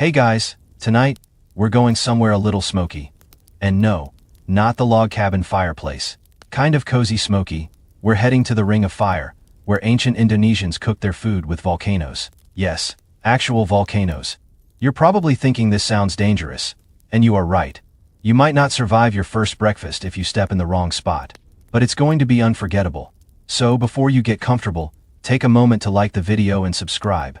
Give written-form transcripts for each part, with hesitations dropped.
Hey guys, tonight, we're going somewhere a little smoky. And no, not the log cabin fireplace. Kind of cozy smoky, we're heading to the Ring of Fire, where ancient Indonesians cook their food with volcanoes. Yes, actual volcanoes. You're probably thinking this sounds dangerous, and you are right. You might not survive your first breakfast if you step in the wrong spot. But it's going to be unforgettable. So before you get comfortable, take a moment to like the video and subscribe.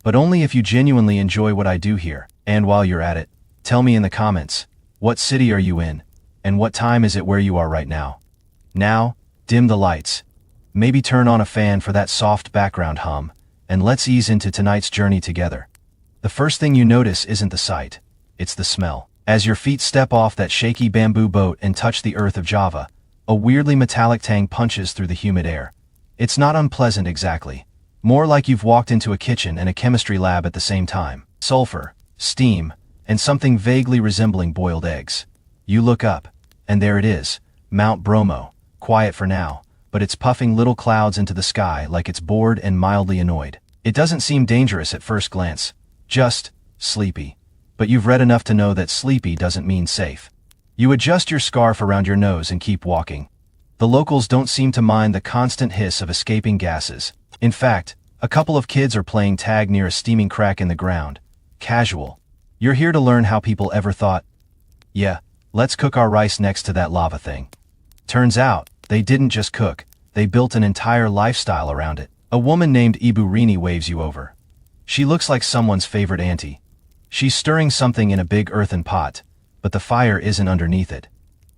But only if you genuinely enjoy what I do here. And while you're at it, tell me in the comments, what city are you in? And what time is it where you are right now? Now, dim the lights. Maybe turn on a fan for that soft background hum, and let's ease into tonight's journey together. The first thing you notice isn't the sight, it's the smell. As your feet step off that shaky bamboo boat and touch the earth of Java, a weirdly metallic tang punches through the humid air. It's not unpleasant exactly. More like you've walked into a kitchen and a chemistry lab at the same time. Sulfur, steam, and something vaguely resembling boiled eggs. You look up, and there it is, Mount Bromo, quiet for now, but it's puffing little clouds into the sky like it's bored and mildly annoyed. It doesn't seem dangerous at first glance, just sleepy. But you've read enough to know that sleepy doesn't mean safe. You adjust your scarf around your nose and keep walking. The locals don't seem to mind the constant hiss of escaping gases. In fact, a couple of kids are playing tag near a steaming crack in the ground. Casual. You're here to learn how people ever thought, yeah, let's cook our rice next to that lava thing. Turns out, they didn't just cook, they built an entire lifestyle around it. A woman named Ibu Rini waves you over. She looks like someone's favorite auntie. She's stirring something in a big earthen pot, but the fire isn't underneath it.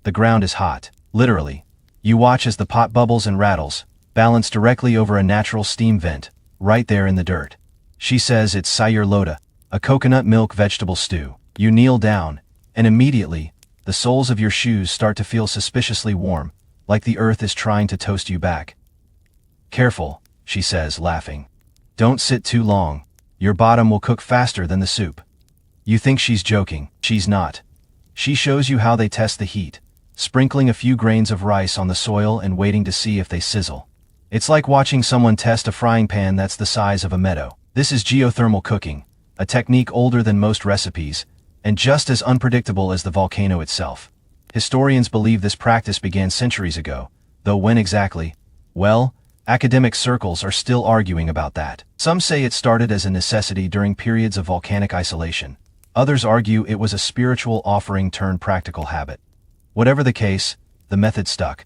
The ground is hot, literally. You watch as the pot bubbles and rattles, balanced directly over a natural steam vent, right there in the dirt. She says it's sayur loda, a coconut milk vegetable stew. You kneel down, and immediately, the soles of your shoes start to feel suspiciously warm, like the earth is trying to toast you back. Careful, she says, laughing. Don't sit too long. Your bottom will cook faster than the soup. You think she's joking. She's not. She shows you how they test the heat, sprinkling a few grains of rice on the soil and waiting to see if they sizzle. It's like watching someone test a frying pan that's the size of a meadow. This is geothermal cooking, a technique older than most recipes, and just as unpredictable as the volcano itself. Historians believe this practice began centuries ago, though when exactly? Well, academic circles are still arguing about that. Some say it started as a necessity during periods of volcanic isolation. Others argue it was a spiritual offering turned practical habit. Whatever the case, the method stuck.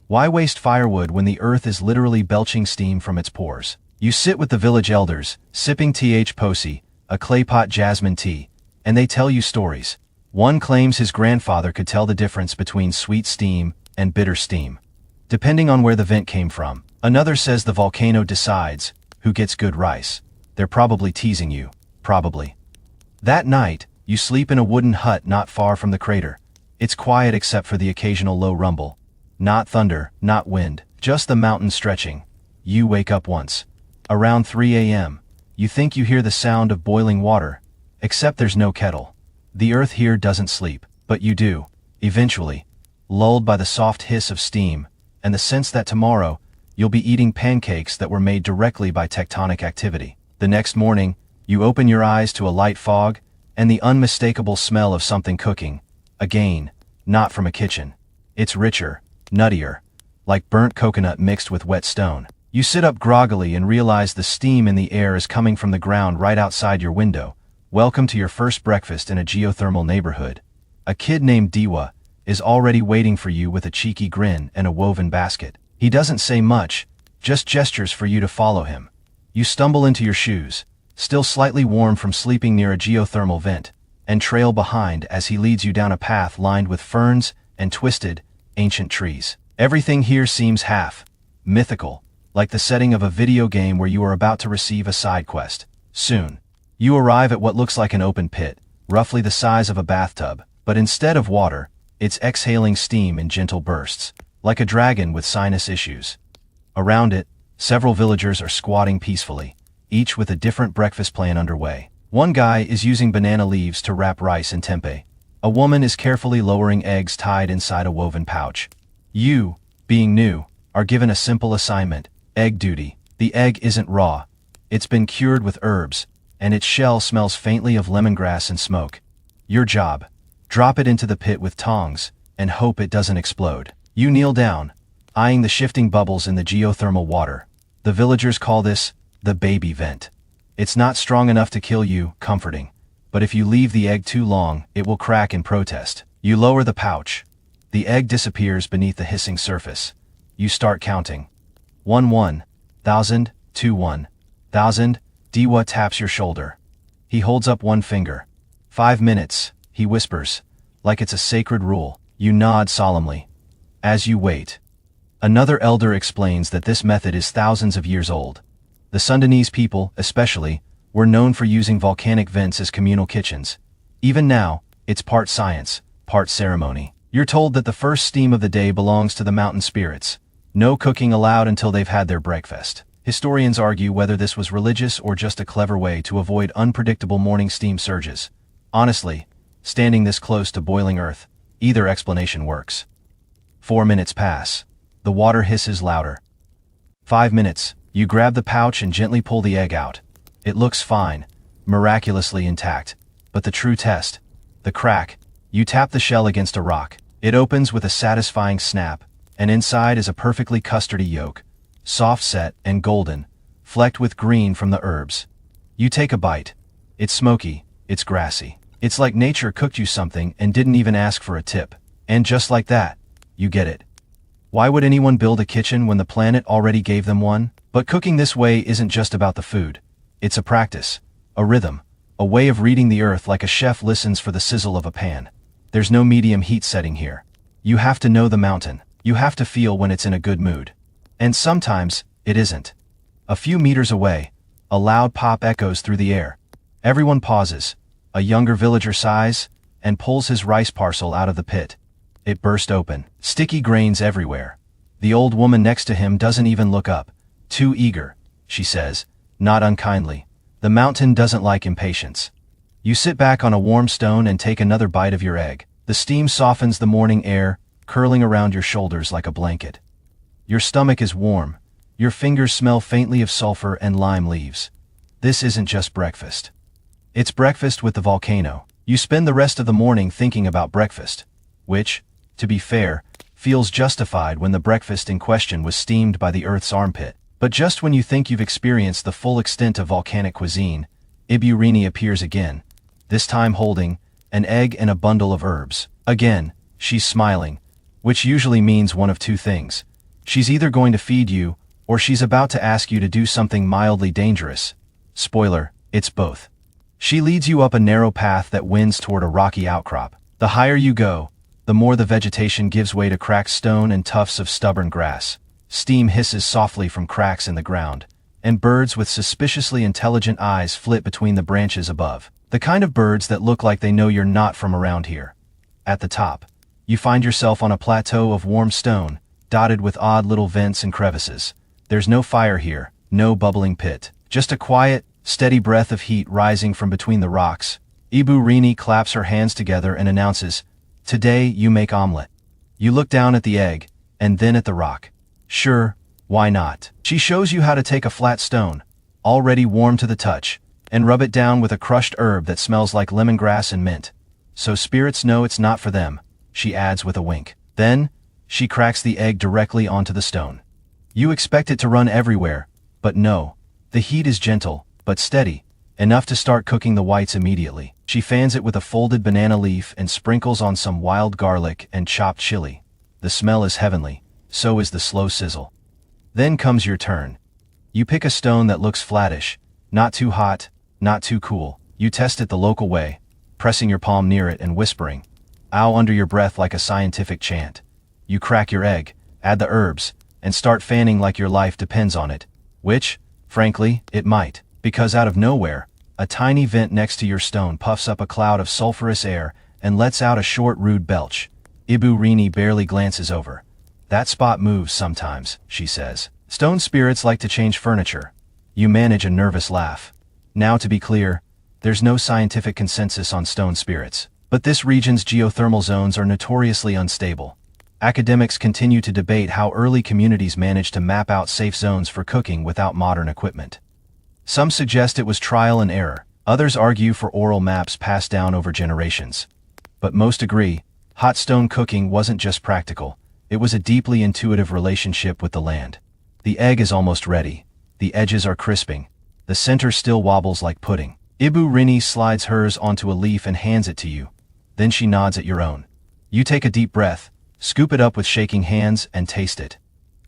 Why waste firewood when the earth is literally belching steam from its pores? You sit with the village elders, sipping th posi, a claypot jasmine tea, and they tell you stories. One claims his grandfather could tell the difference between sweet steam and bitter steam, depending on where the vent came from. Another says the volcano decides who gets good rice. They're probably teasing you, probably. That night, you sleep in a wooden hut not far from the crater. It's quiet except for the occasional low rumble. Not thunder, not wind, just the mountain stretching. You wake up once. Around 3 a.m., you think you hear the sound of boiling water, except there's no kettle. The earth here doesn't sleep, but you do, eventually, lulled by the soft hiss of steam, and the sense that tomorrow, you'll be eating pancakes that were made directly by tectonic activity. The next morning, you open your eyes to a light fog, and the unmistakable smell of something cooking. Again, not from a kitchen. It's richer, nuttier, like burnt coconut mixed with wet stone. You sit up groggily and realize the steam in the air is coming from the ground right outside your window. Welcome to your first breakfast in a geothermal neighborhood. A kid named Diwa is already waiting for you with a cheeky grin and a woven basket. He doesn't say much, just gestures for you to follow him. You stumble into your shoes, still slightly warm from sleeping near a geothermal vent, and trail behind as he leads you down a path lined with ferns and twisted, ancient trees. Everything here seems half mythical, like the setting of a video game where you are about to receive a side quest. Soon, you arrive at what looks like an open pit, roughly the size of a bathtub, but instead of water, it's exhaling steam in gentle bursts, like a dragon with sinus issues. Around it, several villagers are squatting peacefully, each with a different breakfast plan underway. One guy is using banana leaves to wrap rice in tempeh. A woman is carefully lowering eggs tied inside a woven pouch. You, being new, are given a simple assignment, egg duty. The egg isn't raw. It's been cured with herbs, and its shell smells faintly of lemongrass and smoke. Your job: drop it into the pit with tongs, and hope it doesn't explode. You kneel down, eyeing the shifting bubbles in the geothermal water. The villagers call this the baby vent. It's not strong enough to kill you, comforting. But if you leave the egg too long, it will crack in protest. You lower the pouch. The egg disappears beneath the hissing surface. You start counting. 1,000, 2,000. Diwa taps your shoulder. He holds up one finger. 5 minutes, he whispers, like it's a sacred rule. You nod solemnly. As you wait, another elder explains that this method is thousands of years old. The Sundanese people, especially, were known for using volcanic vents as communal kitchens. Even now, it's part science, part ceremony. You're told that the first steam of the day belongs to the mountain spirits. No cooking allowed until they've had their breakfast. Historians argue whether this was religious or just a clever way to avoid unpredictable morning steam surges. Honestly, standing this close to boiling earth, either explanation works. 4 minutes pass. The water hisses louder. 5 minutes. You grab the pouch and gently pull the egg out. It looks fine, miraculously intact. But the true test, the crack. You tap the shell against a rock. It opens with a satisfying snap, and inside is a perfectly custardy yolk, soft set and golden, flecked with green from the herbs. You take a bite. It's smoky, it's grassy. It's like nature cooked you something and didn't even ask for a tip. And just like that, you get it. Why would anyone build a kitchen when the planet already gave them one? But cooking this way isn't just about the food. It's a practice, a rhythm, a way of reading the earth like a chef listens for the sizzle of a pan. There's no medium heat setting here. You have to know the mountain. You have to feel when it's in a good mood. And sometimes, it isn't. A few meters away, a loud pop echoes through the air. Everyone pauses. A younger villager sighs, and pulls his rice parcel out of the pit. It burst open. Sticky grains everywhere. The old woman next to him doesn't even look up. Too eager, she says, not unkindly. The mountain doesn't like impatience. You sit back on a warm stone and take another bite of your egg. The steam softens the morning air, curling around your shoulders like a blanket. Your stomach is warm. Your fingers smell faintly of sulfur and lime leaves. This isn't just breakfast. It's breakfast with the volcano. You spend the rest of the morning thinking about breakfast, which, to be fair, feels justified when the breakfast in question was steamed by the Earth's armpit. But just when you think you've experienced the full extent of volcanic cuisine, Ibu Rini appears again, this time holding an egg and a bundle of herbs. Again, she's smiling, which usually means one of two things. She's either going to feed you, or she's about to ask you to do something mildly dangerous. Spoiler, it's both. She leads you up a narrow path that winds toward a rocky outcrop. The higher you go, the more the vegetation gives way to cracked stone and tufts of stubborn grass. Steam hisses softly from cracks in the ground, and birds with suspiciously intelligent eyes flit between the branches above. The kind of birds that look like they know you're not from around here. At the top, you find yourself on a plateau of warm stone, dotted with odd little vents and crevices. There's no fire here, no bubbling pit, just a quiet, steady breath of heat rising from between the rocks. Ibu Rini claps her hands together and announces, "Today you make omelet." You look down at the egg, and then at the rock. Sure, why not? She shows you how to take a flat stone, already warm to the touch, and rub it down with a crushed herb that smells like lemongrass and mint. So spirits know it's not for them, she adds with a wink. Then, she cracks the egg directly onto the stone. You expect it to run everywhere, but no. The heat is gentle, but steady, enough to start cooking the whites immediately. She fans it with a folded banana leaf and sprinkles on some wild garlic and chopped chili. The smell is heavenly, so is the slow sizzle. Then comes your turn. You pick a stone that looks flattish, not too hot, not too cool. You test it the local way, pressing your palm near it and whispering, "Ow," under your breath like a scientific chant. You crack your egg, add the herbs, and start fanning like your life depends on it, which, frankly, it might, because out of nowhere, a tiny vent next to your stone puffs up a cloud of sulfurous air and lets out a short, rude belch. Ibu Rini barely glances over. "That spot moves sometimes," she says. "Stone spirits like to change furniture." You manage a nervous laugh. Now, to be clear, there's no scientific consensus on stone spirits, but this region's geothermal zones are notoriously unstable. Academics continue to debate how early communities managed to map out safe zones for cooking without modern equipment. Some suggest it was trial and error, Others argue for oral maps passed down over generations. But most agree, hot stone cooking wasn't just practical, it was a deeply intuitive relationship with the land. The egg is almost ready. The edges are crisping. The center still wobbles like pudding. Ibu Rini slides hers onto a leaf and hands it to you. Then she nods at your own. You take a deep breath, scoop it up with shaking hands, and taste it.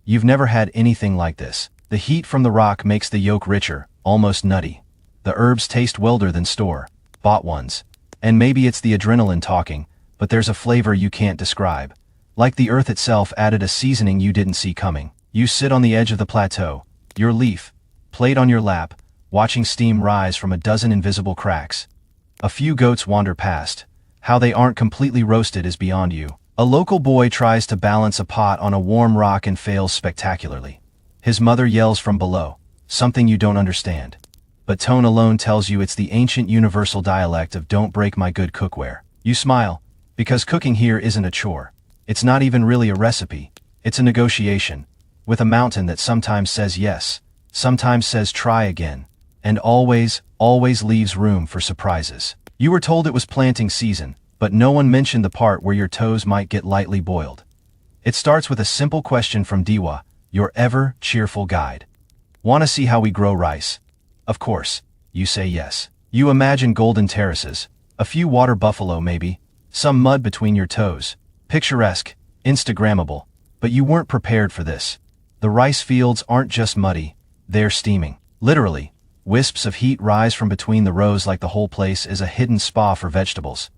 You've never had anything like this. The heat from the rock makes the yolk richer, almost nutty. The herbs taste wilder than bought ones. And maybe it's the adrenaline talking, but there's a flavor you can't describe. Like the earth itself added a seasoning you didn't see coming. You sit on the edge of the plateau, your leaf, plate on your lap, watching steam rise from a dozen invisible cracks. A few goats wander past. How they aren't completely roasted is beyond you. A local boy tries to balance a pot on a warm rock and fails spectacularly. His mother yells from below, something you don't understand. But tone alone tells you it's the ancient universal dialect of "don't break my good cookware." You smile, because cooking here isn't a chore. It's not even really a recipe. It's a negotiation, with a mountain that sometimes says yes, sometimes says try again, and always leaves room for surprises. You were told it was planting season, but no one mentioned the part where your toes might get lightly boiled. It starts with a simple question from Diwa, your ever-cheerful guide. "Want to see how we grow rice?" Of course, you say yes. You imagine golden terraces, a few water buffalo maybe, some mud between your toes. Picturesque, Instagrammable, but you weren't prepared for this. The rice fields aren't just muddy, they're steaming. Literally, wisps of heat rise from between the rows like the whole place is a hidden spa for vegetables.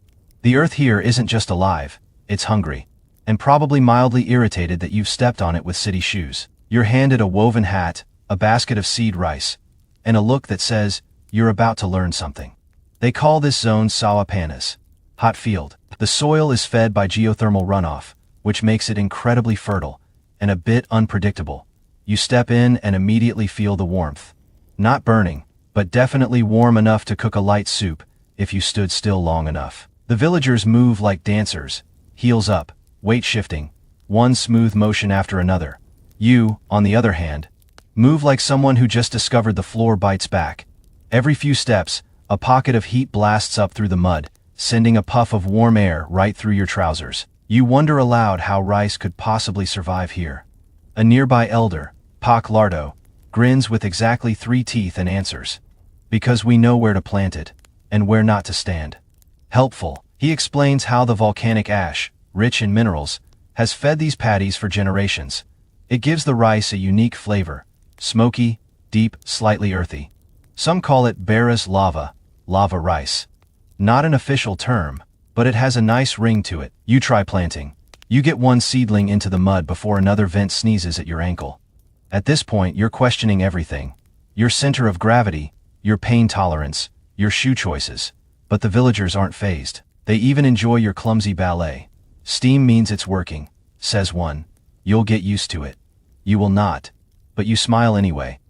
The earth here isn't just alive, it's hungry, and probably mildly irritated that you've stepped on it with city shoes. You're handed a woven hat, a basket of seed rice, and a look that says, you're about to learn something. They call this zone Sawa Panas, hot field. The soil is fed by geothermal runoff, which makes it incredibly fertile, and a bit unpredictable. You step in and immediately feel the warmth. Not burning, but definitely warm enough to cook a light soup, if you stood still long enough. The villagers move like dancers, heels up, weight shifting, one smooth motion after another. You, on the other hand, move like someone who just discovered the floor bites back. Every few steps, a pocket of heat blasts up through the mud, sending a puff of warm air right through your trousers. You wonder aloud how rice could possibly survive here. A nearby elder, Pak Lardo, grins with exactly 3 teeth and answers. Because we know where to plant it, and where not to stand. Helpful, he explains how the volcanic ash, rich in minerals, has fed these paddies for generations. It gives the rice a unique flavor, smoky, deep, slightly earthy. Some call it Barras lava rice. Not an official term, but it has a nice ring to it. You try planting. You get one seedling into the mud before another vent sneezes at your ankle. At this point, you're questioning everything. Your center of gravity, your pain tolerance, your shoe choices. But the villagers aren't fazed. They even enjoy your clumsy ballet. Steam means it's working, says one. You'll get used to it. You will not. But you smile anyway.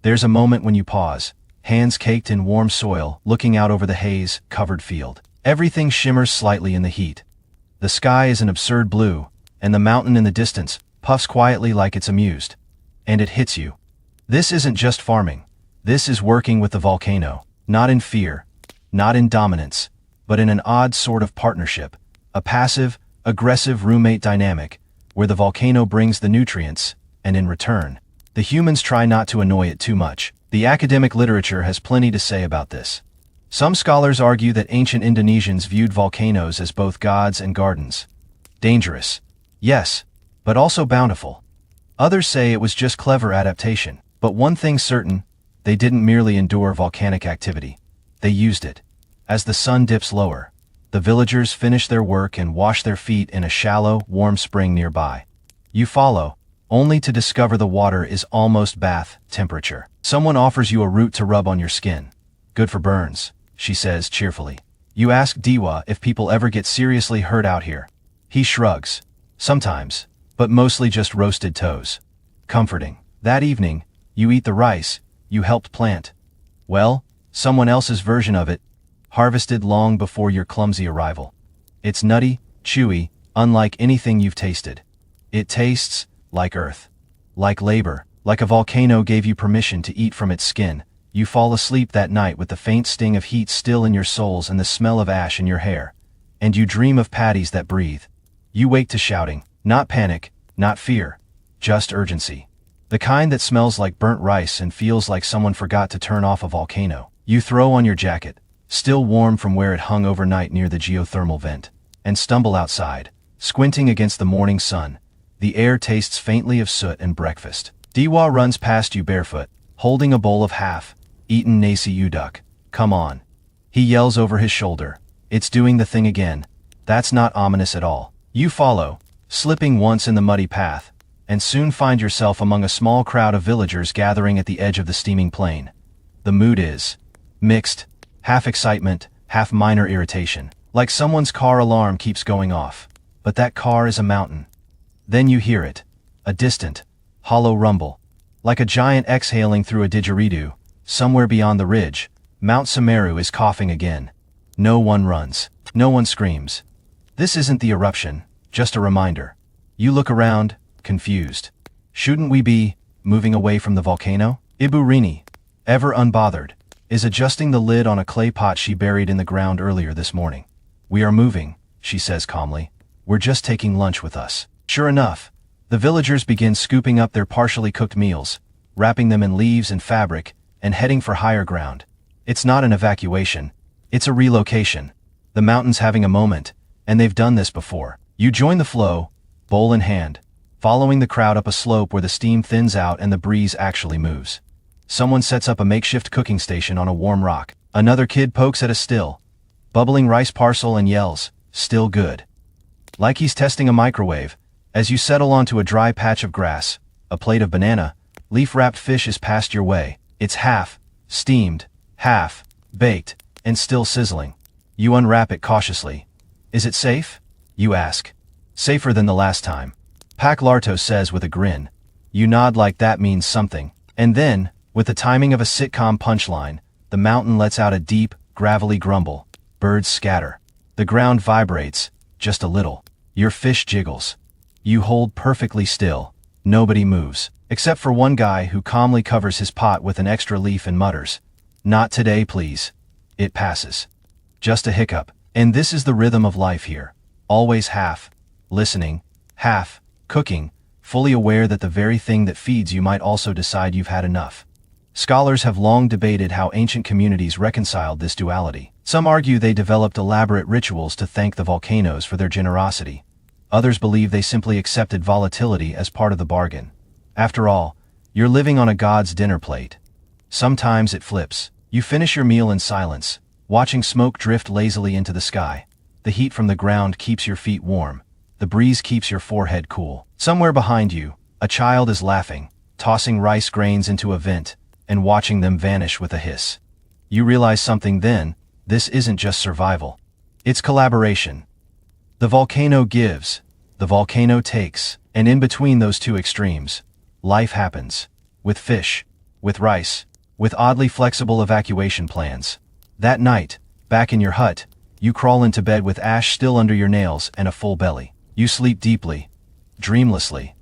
There's a moment when you pause, hands caked in warm soil, looking out over the haze-covered field. Everything shimmers slightly in the heat. The sky is an absurd blue, and the mountain in the distance puffs quietly like it's amused. And it hits you. This isn't just farming. This is working with the volcano, not in fear, not in dominance, but in an odd sort of partnership, a passive, aggressive roommate dynamic, where the volcano brings the nutrients, and in return, the humans try not to annoy it too much. The academic literature has plenty to say about this. Some scholars argue that ancient Indonesians viewed volcanoes as both gods and gardens. Dangerous, yes, but also bountiful. Others say it was just clever adaptation. But one thing's certain, they didn't merely endure volcanic activity. They used it. As the sun dips lower, the villagers finish their work and wash their feet in a shallow, warm spring nearby. You follow, only to discover the water is almost bath temperature. Someone offers you a root to rub on your skin. Good for burns, she says cheerfully. You ask Diwa if people ever get seriously hurt out here. He shrugs. Sometimes, but mostly just roasted toes. Comforting. That evening, you eat the rice you helped plant. Well, someone else's version of it, harvested long before your clumsy arrival. It's nutty, chewy, unlike anything you've tasted. It tastes like earth, like labor, like a volcano gave you permission to eat from its skin, You fall asleep that night with the faint sting of heat still in your soles and the smell of ash in your hair. And you dream of patties that breathe. You wake to shouting, not panic, not fear, just urgency. The kind that smells like burnt rice and feels like someone forgot to turn off a volcano. You throw on your jacket, still warm from where it hung overnight near the geothermal vent, and stumble outside, squinting against the morning sun. The air tastes faintly of soot and breakfast. Diwa runs past you barefoot, holding a bowl of half-eaten nasi uduk. Come on. He yells over his shoulder. It's doing the thing again. That's not ominous at all. You follow, slipping once in the muddy path, and soon find yourself among a small crowd of villagers gathering at the edge of the steaming plain. The mood is mixed, half excitement, half minor irritation. Like someone's car alarm keeps going off. But that car is a mountain. Then you hear it. A distant, hollow rumble. Like a giant exhaling through a didgeridoo, somewhere beyond the ridge, Mount Semeru is coughing again. No one runs. No one screams. This isn't the eruption, just a reminder. You look around, confused. Shouldn't we be moving away from the volcano? Ibu Rini, ever unbothered, is adjusting the lid on a clay pot she buried in the ground earlier this morning. We are moving, she says calmly. We're just taking lunch with us. Sure enough, the villagers begin scooping up their partially cooked meals, wrapping them in leaves and fabric, and heading for higher ground. It's not an evacuation. It's a relocation. The mountain's having a moment, and they've done this before. You join the flow, bowl in hand, following the crowd up a slope where the steam thins out and the breeze actually moves. Someone sets up a makeshift cooking station on a warm rock. Another kid pokes at a still, bubbling rice parcel and yells, "Still good." Like he's testing a microwave, as you settle onto a dry patch of grass, a plate of banana, leaf-wrapped fish is passed your way. It's half steamed, half baked, and still sizzling. You unwrap it cautiously. Is it safe? You ask. Safer than the last time. Pak Larto says with a grin. You nod like that means something. And then, with the timing of a sitcom punchline, the mountain lets out a deep, gravelly grumble. Birds scatter. The ground vibrates, just a little. Your fish jiggles. You hold perfectly still. Nobody moves, except for one guy who calmly covers his pot with an extra leaf and mutters, "Not today, please." It passes. Just a hiccup. And this is the rhythm of life here. Always half listening, half cooking, fully aware that the very thing that feeds you might also decide you've had enough. Scholars have long debated how ancient communities reconciled this duality. Some argue they developed elaborate rituals to thank the volcanoes for their generosity. Others believe they simply accepted volatility as part of the bargain. After all, you're living on a god's dinner plate. Sometimes it flips. You finish your meal in silence, watching smoke drift lazily into the sky. The heat from the ground keeps your feet warm. The breeze keeps your forehead cool. Somewhere behind you, a child is laughing, tossing rice grains into a vent, and watching them vanish with a hiss. You realize something then. This isn't just survival. It's collaboration. The volcano gives, the volcano takes, and in between those two extremes, life happens. With fish, with rice, with oddly flexible evacuation plans. That night, back in your hut, you crawl into bed with ash still under your nails and a full belly. You sleep deeply, dreamlessly,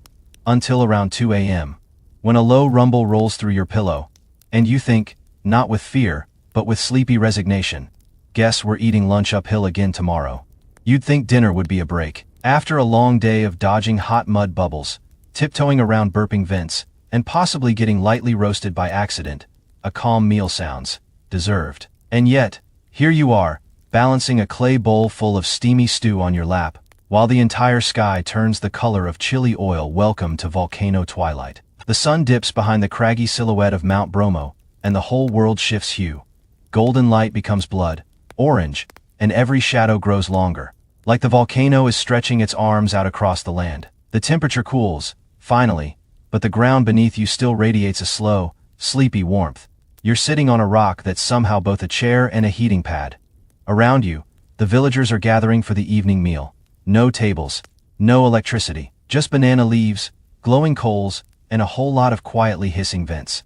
until around 2 a.m., when a low rumble rolls through your pillow, and you think, not with fear, but with sleepy resignation, guess we're eating lunch uphill again tomorrow. You'd think dinner would be a break. After a long day of dodging hot mud bubbles, tiptoeing around burping vents, and possibly getting lightly roasted by accident, a calm meal sounds deserved. And yet, here you are, balancing a clay bowl full of steamy stew on your lap, while the entire sky turns the color of chili oil. Welcome to volcano twilight. The sun dips behind the craggy silhouette of Mount Bromo, and the whole world shifts hue. Golden light becomes blood, orange, and every shadow grows longer, like the volcano is stretching its arms out across the land. The temperature cools, finally, but the ground beneath you still radiates a slow, sleepy warmth. You're sitting on a rock that's somehow both a chair and a heating pad. Around you, the villagers are gathering for the evening meal. No tables, no electricity, just banana leaves, glowing coals, and a whole lot of quietly hissing vents.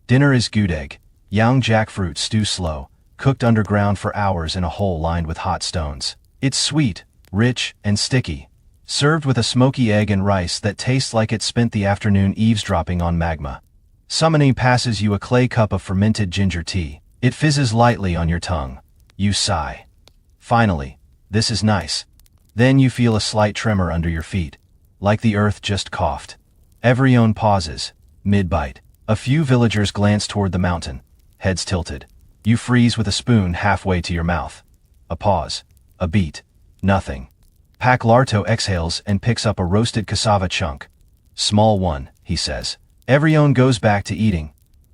Dinner is gudeg, young jackfruit stew slow, cooked underground for hours in a hole lined with hot stones. It's sweet, rich, and sticky, served with a smoky egg and rice that tastes like it spent the afternoon eavesdropping on magma. Summoning passes you a clay cup of fermented ginger tea. It fizzes lightly on your tongue. You sigh. Finally, this is nice. Then you feel a slight tremor under your feet, like the earth just coughed. Everyone pauses, mid-bite. A few villagers glance toward the mountain, heads tilted. You freeze with a spoon halfway to your mouth. A pause. A beat. Nothing. Pak Larto exhales and picks up a roasted cassava chunk. Small one, he says. Everyone goes back to eating.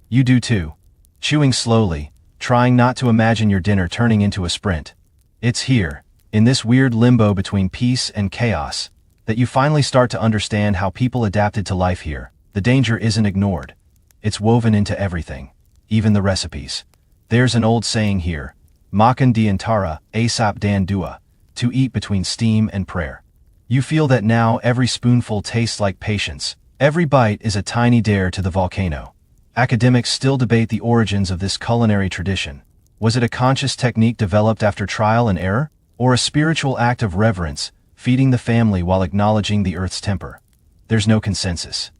You do too. Chewing slowly, trying not to imagine your dinner turning into a sprint. It's here, in this weird limbo between peace and chaos, that you finally start to understand how people adapted to life here. The danger isn't ignored. It's woven into everything, even the recipes. There's an old saying here, makan di antara, asap dan dua, to eat between steam and prayer. You feel that now every spoonful tastes like patience. Every bite is a tiny dare to the volcano. Academics still debate the origins of this culinary tradition. Was it a conscious technique developed after trial and error, or a spiritual act of reverence, feeding the family while acknowledging the earth's temper? There's no consensus.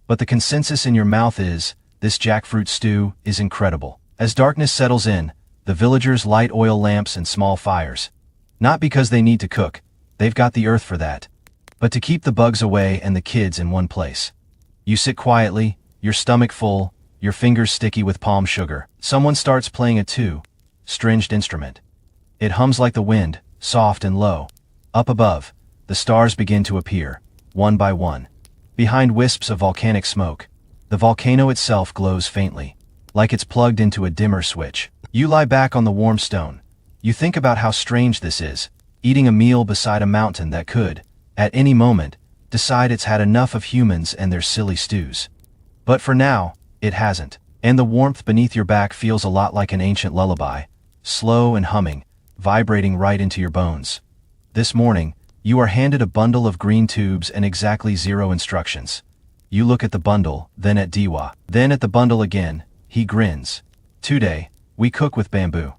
But the consensus in your mouth is, this jackfruit stew is incredible. As darkness settles in, the villagers light oil lamps and small fires. Not because they need to cook, they've got the earth for that, but to keep the bugs away and the kids in one place. You sit quietly, your stomach full, your fingers sticky with palm sugar. Someone starts playing a stringed instrument. It hums like the wind, soft and low. Up above, the stars begin to appear, one by one. Behind wisps of volcanic smoke, the volcano itself glows faintly, like it's plugged into a dimmer switch. You lie back on the warm stone. You think about how strange this is, eating a meal beside a mountain that could, at any moment, decide it's had enough of humans and their silly stews. But for now, it hasn't. And the warmth beneath your back feels a lot like an ancient lullaby, slow and humming, vibrating right into your bones. This morning, you are handed a bundle of green tubes and exactly 0 instructions. You look at the bundle, then at Diwa, then at the bundle again. He grins. Today, we cook with bamboo.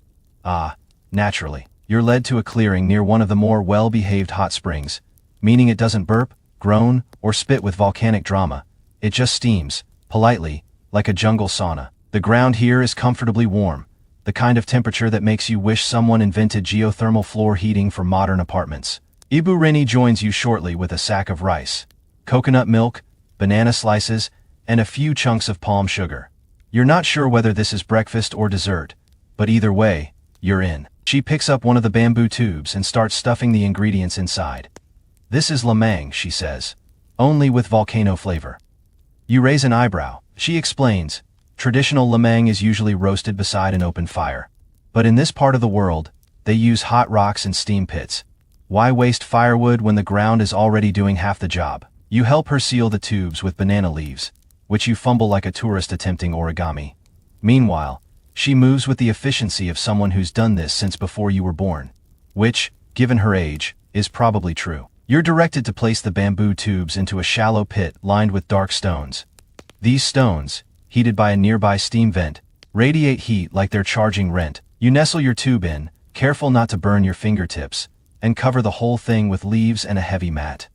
Ah, naturally. You're led to a clearing near one of the more well-behaved hot springs, meaning it doesn't burp, groan, or spit with volcanic drama. It just steams, politely, like a jungle sauna. The ground here is comfortably warm, the kind of temperature that makes you wish someone invented geothermal floor heating for modern apartments. Ibu Rini joins you shortly with a sack of rice, coconut milk, banana slices, and a few chunks of palm sugar. You're not sure whether this is breakfast or dessert, but either way, you're in. She picks up one of the bamboo tubes and starts stuffing the ingredients inside. This is lemang, she says, only with volcano flavor. You raise an eyebrow. She explains, traditional lemang is usually roasted beside an open fire. But in this part of the world, they use hot rocks and steam pits. Why waste firewood when the ground is already doing half the job? You help her seal the tubes with banana leaves, which you fumble like a tourist attempting origami. Meanwhile, she moves with the efficiency of someone who's done this since before you were born. Which, given her age, is probably true. You're directed to place the bamboo tubes into a shallow pit lined with dark stones. These stones, heated by a nearby steam vent, radiate heat like they're charging rent. You nestle your tube in, careful not to burn your fingertips, and cover the whole thing with leaves and a heavy mat.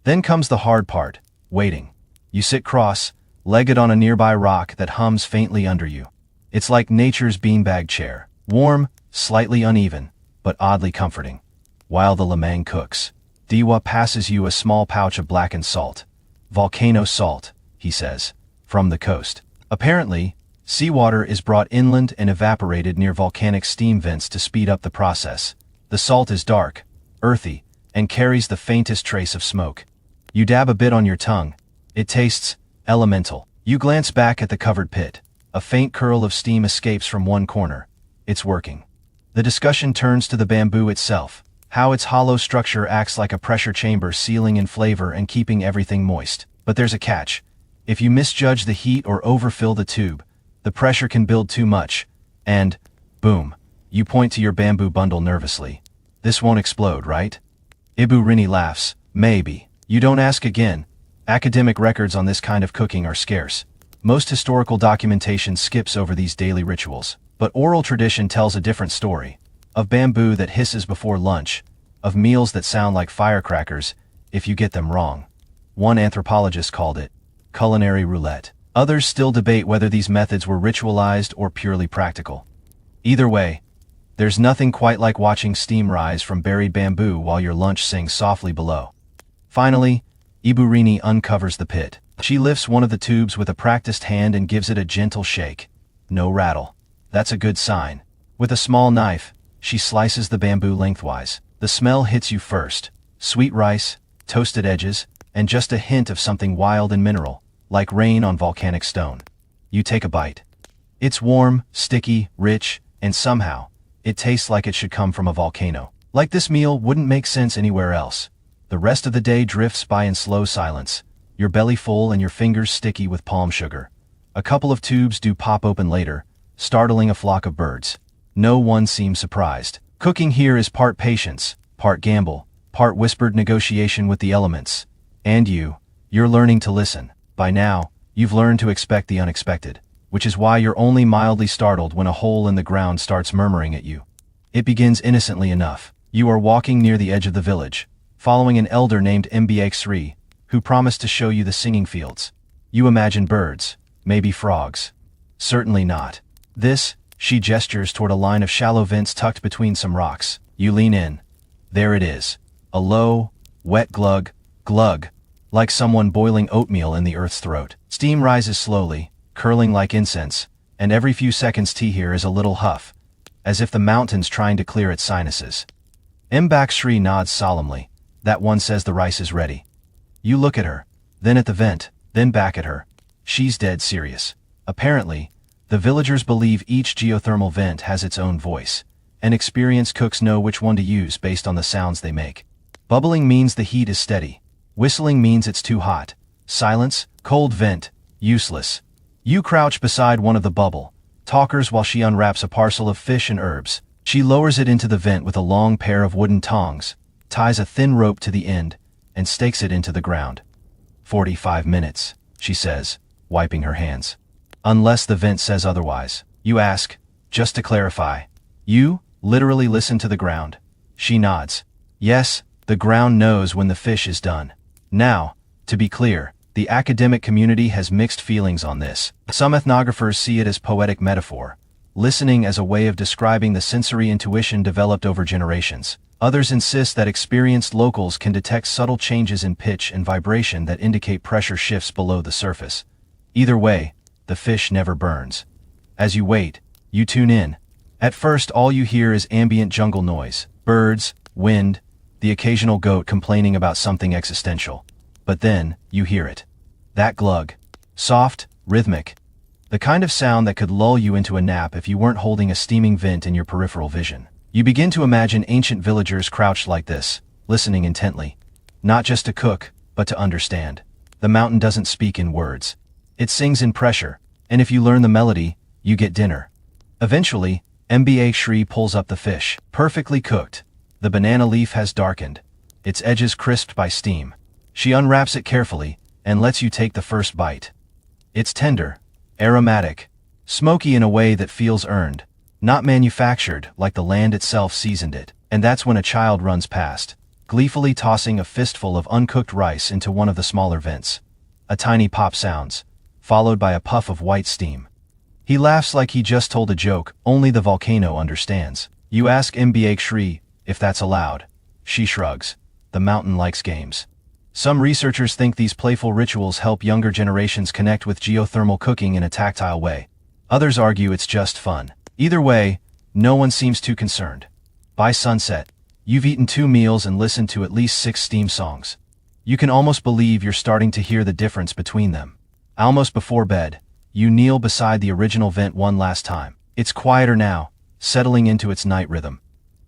Then comes the hard part, waiting. You sit cross-legged on a nearby rock that hums faintly under you. It's like nature's beanbag chair, warm, slightly uneven, but oddly comforting. While the lemang cooks, Diwa passes you a small pouch of blackened salt. Volcano salt, he says, from the coast. Apparently, seawater is brought inland and evaporated near volcanic steam vents to speed up the process. The salt is dark, earthy, and carries the faintest trace of smoke. You dab a bit on your tongue. It tastes elemental. You glance back at the covered pit. A faint curl of steam escapes from one corner. It's working. The discussion turns to the bamboo itself, how its hollow structure acts like a pressure chamber sealing in flavor and keeping everything moist. But there's a catch. If you misjudge the heat or overfill the tube, the pressure can build too much, and, boom, you point to your bamboo bundle nervously. This won't explode, right? Ibu Rini laughs. Maybe. You don't ask again. Academic records on this kind of cooking are scarce. Most historical documentation skips over these daily rituals. But oral tradition tells a different story. Of bamboo that hisses before lunch. Of meals that sound like firecrackers, if you get them wrong. One anthropologist called it culinary roulette. Others still debate whether these methods were ritualized or purely practical. Either way, there's nothing quite like watching steam rise from buried bamboo while your lunch sings softly below. Finally, Ibu Rini uncovers the pit. She lifts one of the tubes with a practiced hand and gives it a gentle shake. No rattle. That's a good sign. With a small knife, she slices the bamboo lengthwise. The smell hits you first. Sweet rice, toasted edges, and just a hint of something wild and mineral, like rain on volcanic stone. You take a bite. It's warm, sticky, rich, and somehow, it tastes like it should come from a volcano. Like this meal wouldn't make sense anywhere else. The rest of the day drifts by in slow silence, your belly full and your fingers sticky with palm sugar. A couple of tubes do pop open later, startling a flock of birds. No one seems surprised. Cooking here is part patience, part gamble, part whispered negotiation with the elements. And you're learning to listen. By now, you've learned to expect the unexpected, which is why you're only mildly startled when a hole in the ground starts murmuring at you. It begins innocently enough. You are walking near the edge of the village, following an elder named Mbx3, who promised to show you the singing fields. You imagine birds, maybe frogs. Certainly not. This, she gestures toward a line of shallow vents tucked between some rocks. You lean in. There it is. A low, wet glug, like someone boiling oatmeal in the earth's throat. Steam rises slowly, curling like incense, and every few seconds tea here is a little huff, as if the mountain's trying to clear its sinuses. Mbakshri nods solemnly. That one says the rice is ready. You look at her, then at the vent, then back at her. She's dead serious. Apparently, the villagers believe each geothermal vent has its own voice, and experienced cooks know which one to use based on the sounds they make. Bubbling means the heat is steady. Whistling means it's too hot. Silence, cold vent, useless. You crouch beside one of the bubble talkers while she unwraps a parcel of fish and herbs. She lowers it into the vent with a long pair of wooden tongs, ties a thin rope to the end, and stakes it into the ground. 45 minutes, she says, wiping her hands. Unless the vent says otherwise. You ask, just to clarify. You literally listen to the ground. She nods. Yes, the ground knows when the fish is done. Now, to be clear, the academic community has mixed feelings on this. Some ethnographers see it as poetic metaphor, listening as a way of describing the sensory intuition developed over generations. Others insist that experienced locals can detect subtle changes in pitch and vibration that indicate pressure shifts below the surface. Either way, the fish never burns. As you wait, you tune in. At first, all you hear is ambient jungle noise, birds, wind, the occasional goat complaining about something existential. But then, you hear it. That glug. Soft, rhythmic. The kind of sound that could lull you into a nap if you weren't holding a steaming vent in your peripheral vision. You begin to imagine ancient villagers crouched like this, listening intently. Not just to cook, but to understand. The mountain doesn't speak in words. It sings in pressure, and if you learn the melody, you get dinner. Eventually, MBA Shri pulls up the fish, perfectly cooked. The banana leaf has darkened, its edges crisped by steam. She unwraps it carefully, and lets you take the first bite. It's tender, aromatic, smoky in a way that feels earned, not manufactured like the land itself seasoned it. And that's when a child runs past, gleefully tossing a fistful of uncooked rice into one of the smaller vents. A tiny pop sounds, followed by a puff of white steam. He laughs like he just told a joke only the volcano understands. You ask MBA Shri if that's allowed. She shrugs. The mountain likes games. Some researchers think these playful rituals help younger generations connect with geothermal cooking in a tactile way. Others argue it's just fun. Either way, no one seems too concerned. By sunset, you've eaten 2 meals and listened to at least 6 steam songs. You can almost believe you're starting to hear the difference between them. Almost before bed, you kneel beside the original vent one last time. It's quieter now, settling into its night rhythm.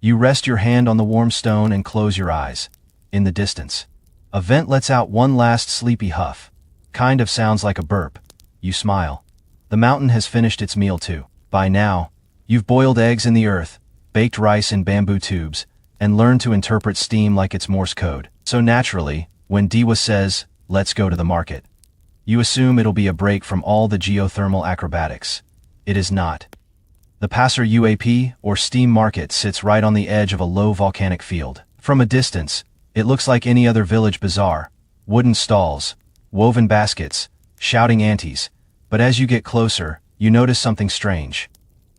You rest your hand on the warm stone and close your eyes. In the distance, a vent lets out one last sleepy huff. Kind of sounds like a burp. You smile. The mountain has finished its meal too. By now, you've boiled eggs in the earth, baked rice in bamboo tubes, and learned to interpret steam like it's Morse code. So naturally, when Diwa says, "Let's go to the market," you assume it'll be a break from all the geothermal acrobatics. It is not. The Pasar UAP, or steam market, sits right on the edge of a low volcanic field. From a distance, it looks like any other village bazaar. Wooden stalls, woven baskets, shouting aunties, But as you get closer, you notice something strange.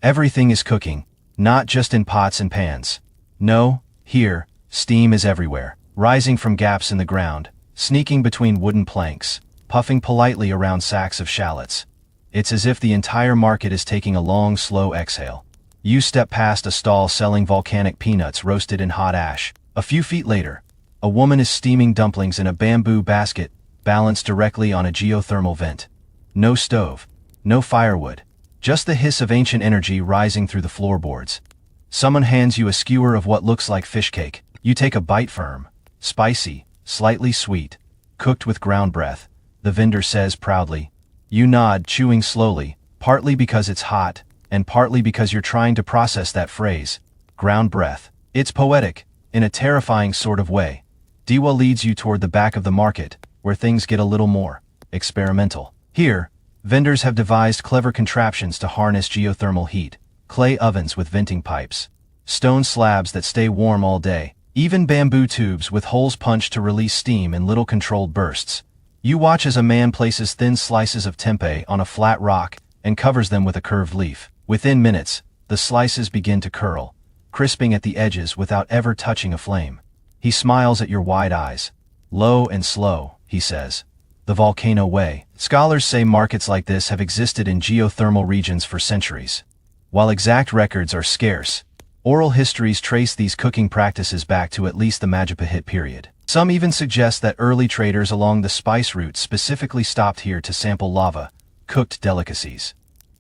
Everything is cooking, not just in pots and pans. No, here, steam is everywhere, rising from gaps in the ground, sneaking between wooden planks, puffing politely around sacks of shallots. It's as if the entire market is taking a long, slow exhale. You step past a stall selling volcanic peanuts roasted in hot ash. A few feet later, a woman is steaming dumplings in a bamboo basket, balanced directly on a geothermal vent. No stove, no firewood, just the hiss of ancient energy rising through the floorboards. Someone hands you a skewer of what looks like fish cake. You take a bite. Firm, spicy, slightly sweet, cooked with ground breath, the vendor says proudly. You nod, chewing slowly, partly because it's hot, and partly because you're trying to process that phrase, ground breath. It's poetic, in a terrifying sort of way. Diwa leads you toward the back of the market, where things get a little more experimental. Here, vendors have devised clever contraptions to harness geothermal heat, clay ovens with venting pipes, stone slabs that stay warm all day, even bamboo tubes with holes punched to release steam in little controlled bursts. You watch as a man places thin slices of tempeh on a flat rock and covers them with a curved leaf. Within minutes, the slices begin to curl, crisping at the edges without ever touching a flame. He smiles at your wide eyes. Low and slow, he says. The volcano way. Scholars say markets like this have existed in geothermal regions for centuries. While exact records are scarce, oral histories trace these cooking practices back to at least the Majapahit period. Some even suggest that early traders along the spice route specifically stopped here to sample lava-cooked delicacies.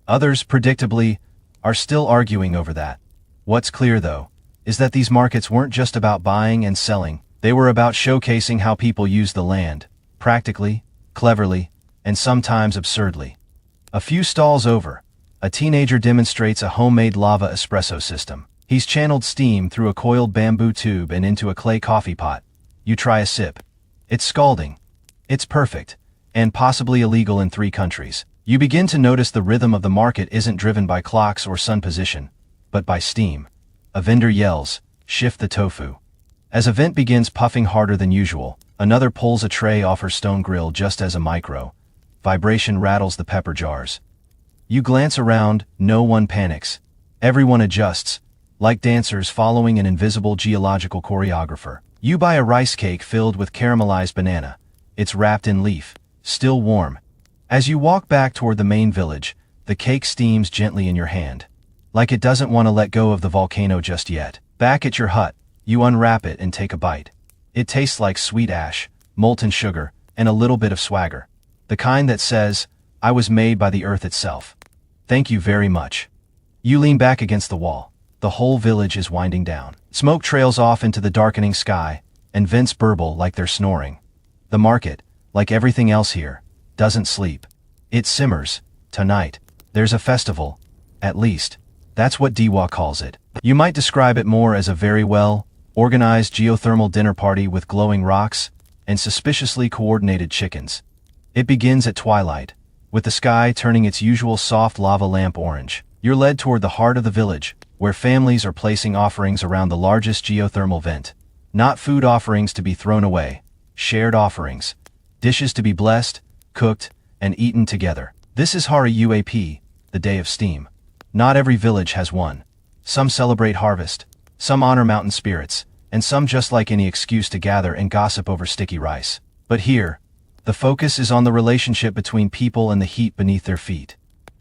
Others, predictably, are still arguing over that. What's clear, though, is that these markets weren't just about buying and selling. They were about showcasing how people used the land, practically, cleverly, and sometimes absurdly. A few stalls over, a teenager demonstrates a homemade lava espresso system. He's channeled steam through a coiled bamboo tube and into a clay coffee pot. You try a sip. It's scalding. It's perfect, and possibly illegal in 3 countries. You begin to notice the rhythm of the market isn't driven by clocks or sun position, but by steam. A vendor yells, "Shift the tofu." As a vent begins puffing harder than usual, another pulls a tray off her stone grill just as a micro vibration rattles the pepper jars. You glance around, no one panics. Everyone adjusts, like dancers following an invisible geological choreographer. You buy a rice cake filled with caramelized banana. It's wrapped in leaf, still warm. As you walk back toward the main village, the cake steams gently in your hand, like it doesn't want to let go of the volcano just yet. Back at your hut, you unwrap it and take a bite. It tastes like sweet ash, molten sugar, and a little bit of swagger. The kind that says, "I was made by the earth itself. Thank you very much." You lean back against the wall. The whole village is winding down. Smoke trails off into the darkening sky, and vents burble like they're snoring. The market, like everything else here, doesn't sleep. It simmers. Tonight, there's a festival. At least, that's what Diwa calls it. You might describe it more as a very well-organized geothermal dinner party with glowing rocks and suspiciously coordinated chickens. It begins at twilight, with the sky turning its usual soft lava lamp orange. You're led toward the heart of the village, where families are placing offerings around the largest geothermal vent. Not food offerings to be thrown away, shared offerings. Dishes to be blessed, cooked, and eaten together. This is Hari Uap, the Day of Steam. Not every village has one. Some celebrate harvest, some honor mountain spirits, and some just like any excuse to gather and gossip over sticky rice. But here, the focus is on the relationship between people and the heat beneath their feet.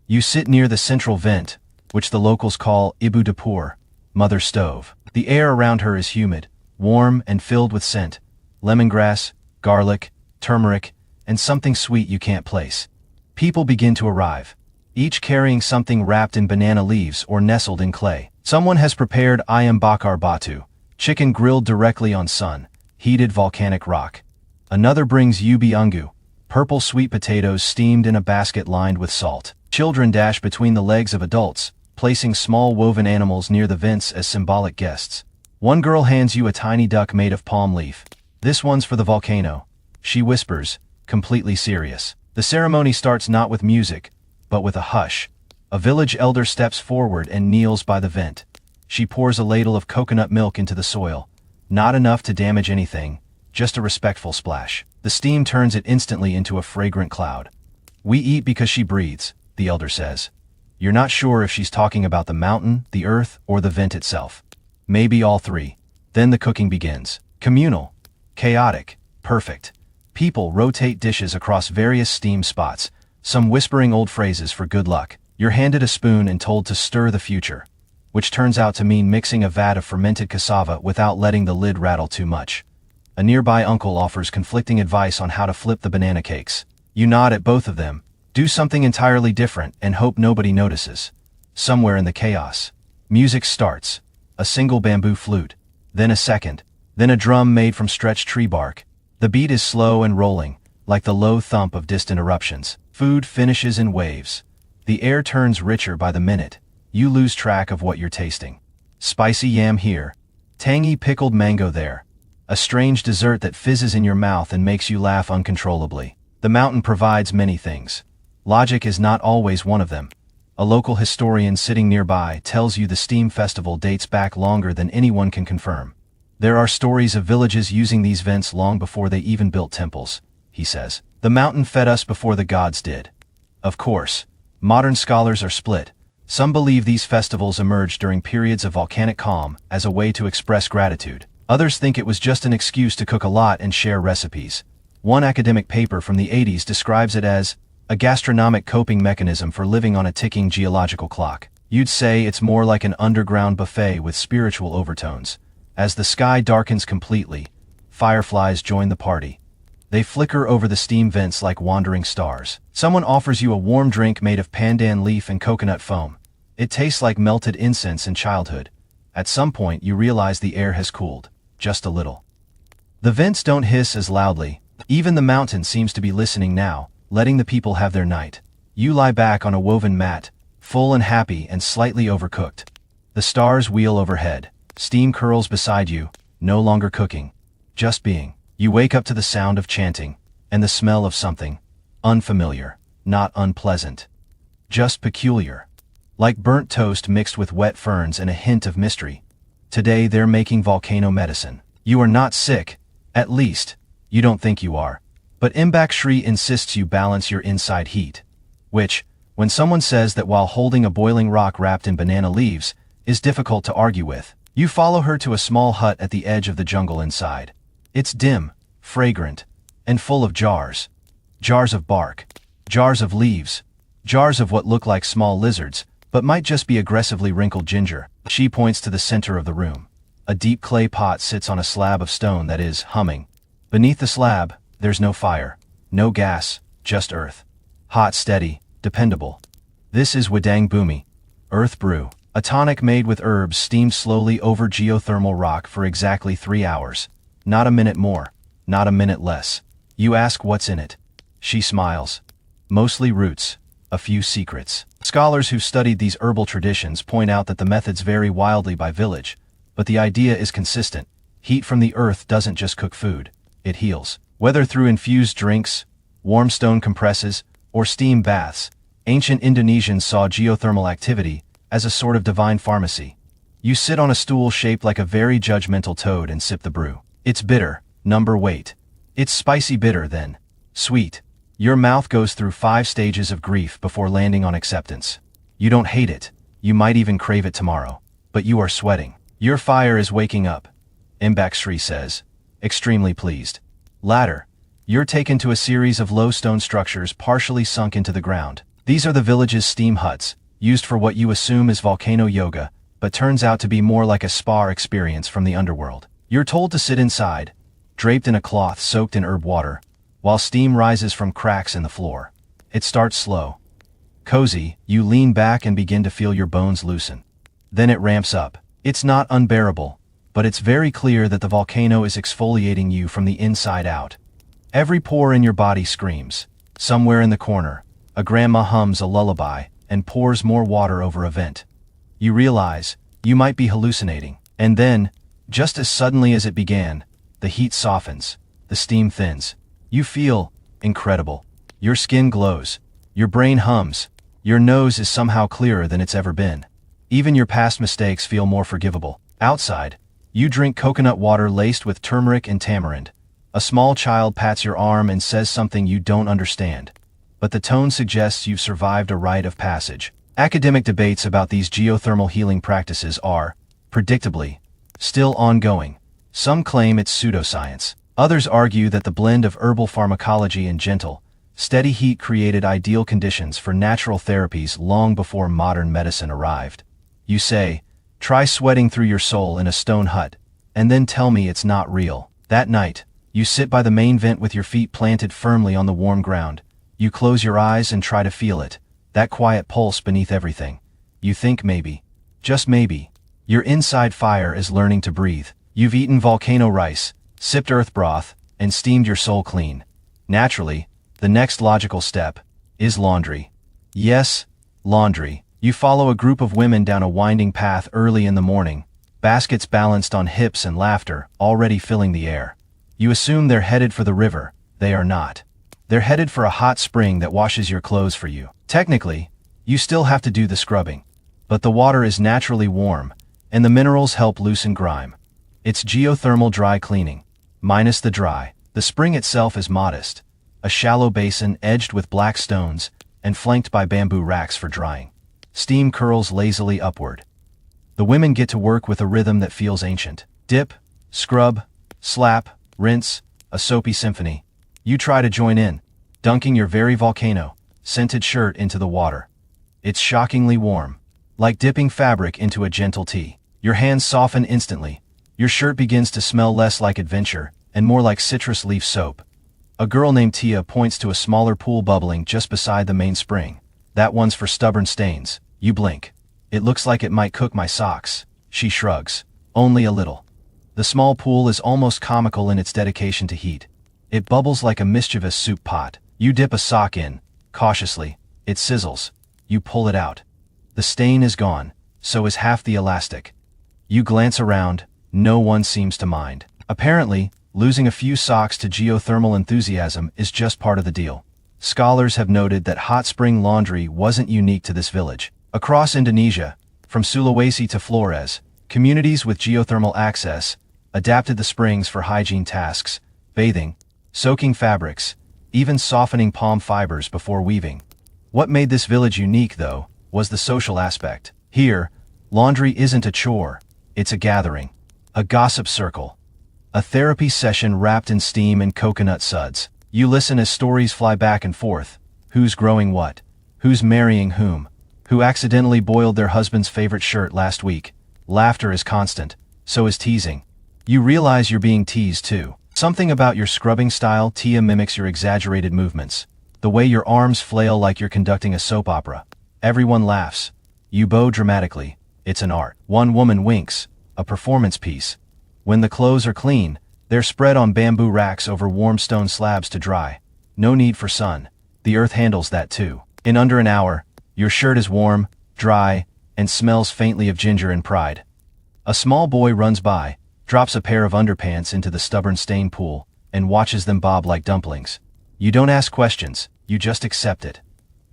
You sit near the central vent, which the locals call Ibu Dapur, Mother Stove. The air around her is humid, warm, and filled with scent, lemongrass, garlic, turmeric, and something sweet you can't place. People begin to arrive, each carrying something wrapped in banana leaves or nestled in clay. Someone has prepared ayam bakar batu, chicken grilled directly on sun-heated volcanic rock. Another brings ubi ungu, purple sweet potatoes steamed in a basket lined with salt. Children dash between the legs of adults, placing small woven animals near the vents as symbolic guests. One girl hands you a tiny duck made of palm leaf. "This one's for the volcano," she whispers, completely serious. The ceremony starts not with music, but with a hush. A village elder steps forward and kneels by the vent. She pours a ladle of coconut milk into the soil. Not enough to damage anything, just a respectful splash. The steam turns it instantly into a fragrant cloud. We eat because she breathes, the elder says. You're not sure if she's talking about the mountain, the earth, or the vent itself. Maybe all three. Then the cooking begins. Communal. Chaotic. Perfect. People rotate dishes across various steam spots, some whispering old phrases for good luck. You're handed a spoon and told to stir the future, which turns out to mean mixing a vat of fermented cassava without letting the lid rattle too much. A nearby uncle offers conflicting advice on how to flip the banana cakes. You nod at both of them, do something entirely different, and hope nobody notices. Somewhere in the chaos, music starts. A single bamboo flute, then a second, then a drum made from stretched tree bark. The beat is slow and rolling, like the low thump of distant eruptions. Food finishes in waves. The air turns richer by the minute. You lose track of what you're tasting. Spicy yam here, tangy pickled mango there. A strange dessert that fizzes in your mouth and makes you laugh uncontrollably. The mountain provides many things. Logic is not always one of them. A local historian sitting nearby tells you the steam festival dates back longer than anyone can confirm. There are stories of villages using these vents long before they even built temples, he says. The mountain fed us before the gods did. Of course, modern scholars are split. Some believe these festivals emerged during periods of volcanic calm as a way to express gratitude. Others think it was just an excuse to cook a lot and share recipes. One academic paper from the 80s describes it as a gastronomic coping mechanism for living on a ticking geological clock. You'd say it's more like an underground buffet with spiritual overtones. As the sky darkens completely, fireflies join the party. They flicker over the steam vents like wandering stars. Someone offers you a warm drink made of pandan leaf and coconut foam. It tastes like melted incense in childhood. At some point you realize the air has cooled, just a little. The vents don't hiss as loudly. Even the mountain seems to be listening now, letting the people have their night. You lie back on a woven mat, full and happy and slightly overcooked. The stars wheel overhead. Steam curls beside you, no longer cooking, just being. You wake up to the sound of chanting, and the smell of something. Unfamiliar, not unpleasant. Just peculiar. Like burnt toast mixed with wet ferns and a hint of mystery. Today they're making volcano medicine. You are not sick, at least, you don't think you are. But Mbakshri insists you balance your inside heat. Which, when someone says that while holding a boiling rock wrapped in banana leaves, is difficult to argue with. You follow her to a small hut at the edge of the jungle inside. It's dim, fragrant, and full of jars. Jars of bark. Jars of leaves. Jars of what look like small lizards, but might just be aggressively wrinkled ginger. She points to the center of the room. A deep clay pot sits on a slab of stone that is humming. Beneath the slab, there's no fire, no gas, just earth. Hot, steady, dependable. This is Wedang Bumi, earth brew. A tonic made with herbs steamed slowly over geothermal rock for exactly 3 hours. Not a minute more, not a minute less. You ask what's in it. She smiles. Mostly roots, a few secrets. Scholars who've studied these herbal traditions point out that the methods vary wildly by village, but the idea is consistent. Heat from the earth doesn't just cook food, it heals. Whether through infused drinks, warm stone compresses, or steam baths, ancient Indonesians saw geothermal activity as a sort of divine pharmacy. You sit on a stool shaped like a very judgmental toad and sip the brew. It's bitter, wait. It's spicy bitter then. Sweet. Your mouth goes through 5 stages of grief before landing on acceptance. You don't hate it. You might even crave it tomorrow. But you are sweating. Your fire is waking up, Mbakshri says, extremely pleased. Ladder. You're taken to a series of low stone structures partially sunk into the ground. These are the village's steam huts, used for what you assume is volcano yoga, but turns out to be more like a spa experience from the underworld. You're told to sit inside, draped in a cloth soaked in herb water, while steam rises from cracks in the floor. It starts slow. Cozy, you lean back and begin to feel your bones loosen. Then it ramps up. It's not unbearable, but it's very clear that the volcano is exfoliating you from the inside out. Every pore in your body screams. Somewhere in the corner, a grandma hums a lullaby and pours more water over a vent. You realize, you might be hallucinating. And then, just as suddenly as it began, the heat softens, the steam thins. You feel incredible. Your skin glows. Your brain hums. Your nose is somehow clearer than it's ever been. Even your past mistakes feel more forgivable. Outside, you drink coconut water laced with turmeric and tamarind. A small child pats your arm and says something you don't understand. but the tone suggests you've survived a rite of passage. Academic debates about these geothermal healing practices are, predictably, still ongoing. Some claim it's pseudoscience. Others argue that the blend of herbal pharmacology and gentle, steady heat created ideal conditions for natural therapies long before modern medicine arrived. You say, try sweating through your soul in a stone hut, and then tell me it's not real. That night, you sit by the main vent with your feet planted firmly on the warm ground. You close your eyes and try to feel it, that quiet pulse beneath everything. You think maybe, just maybe, your inside fire is learning to breathe. You've eaten volcano rice, sipped earth broth, and steamed your soul clean. Naturally, the next logical step is laundry. Yes, laundry. You follow a group of women down a winding path early in the morning, baskets balanced on hips and laughter already filling the air. You assume they're headed for the river. They are not. They're headed for a hot spring that washes your clothes for you. Technically, you still have to do the scrubbing, but the water is naturally warm, and the minerals help loosen grime. It's geothermal dry cleaning, minus the dry. The spring itself is modest, a shallow basin edged with black stones and flanked by bamboo racks for drying. Steam curls lazily upward. The women get to work with a rhythm that feels ancient. Dip, scrub, slap, rinse, a soapy symphony. You try to join in, dunking your very volcano scented shirt into the water. It's shockingly warm, like dipping fabric into a gentle tea. Your hands soften instantly. Your shirt begins to smell less like adventure and more like citrus leaf soap. A girl named Tia points to a smaller pool bubbling just beside the main spring. That one's for stubborn stains. You blink. It looks like it might cook my socks. She shrugs. Only a little. The small pool is almost comical in its dedication to heat. It bubbles like a mischievous soup pot. You dip a sock in. Cautiously, it sizzles. You pull it out. The stain is gone, so is half the elastic. You glance around, no one seems to mind. Apparently, losing a few socks to geothermal enthusiasm is just part of the deal. Scholars have noted that hot spring laundry wasn't unique to this village. Across Indonesia, from Sulawesi to Flores, communities with geothermal access adapted the springs for hygiene tasks, bathing, soaking fabrics, even softening palm fibers before weaving. What made this village unique, though, was the social aspect. Here, laundry isn't a chore, it's a gathering, a gossip circle, a therapy session wrapped in steam and coconut suds. You listen as stories fly back and forth. Who's growing what? Who's marrying whom? Who accidentally boiled their husband's favorite shirt last week? Laughter is constant, so is teasing. You realize you're being teased too. Something about your scrubbing style, Tia, mimics your exaggerated movements. The way your arms flail like you're conducting a soap opera. Everyone laughs. You bow dramatically. It's an art. One woman winks. A performance piece. When the clothes are clean, they're spread on bamboo racks over warm stone slabs to dry. No need for sun. The earth handles that too. In under an hour, your shirt is warm, dry, and smells faintly of ginger and pride. A small boy runs by, drops a pair of underpants into the stubborn stain pool, and watches them bob like dumplings. You don't ask questions, you just accept it.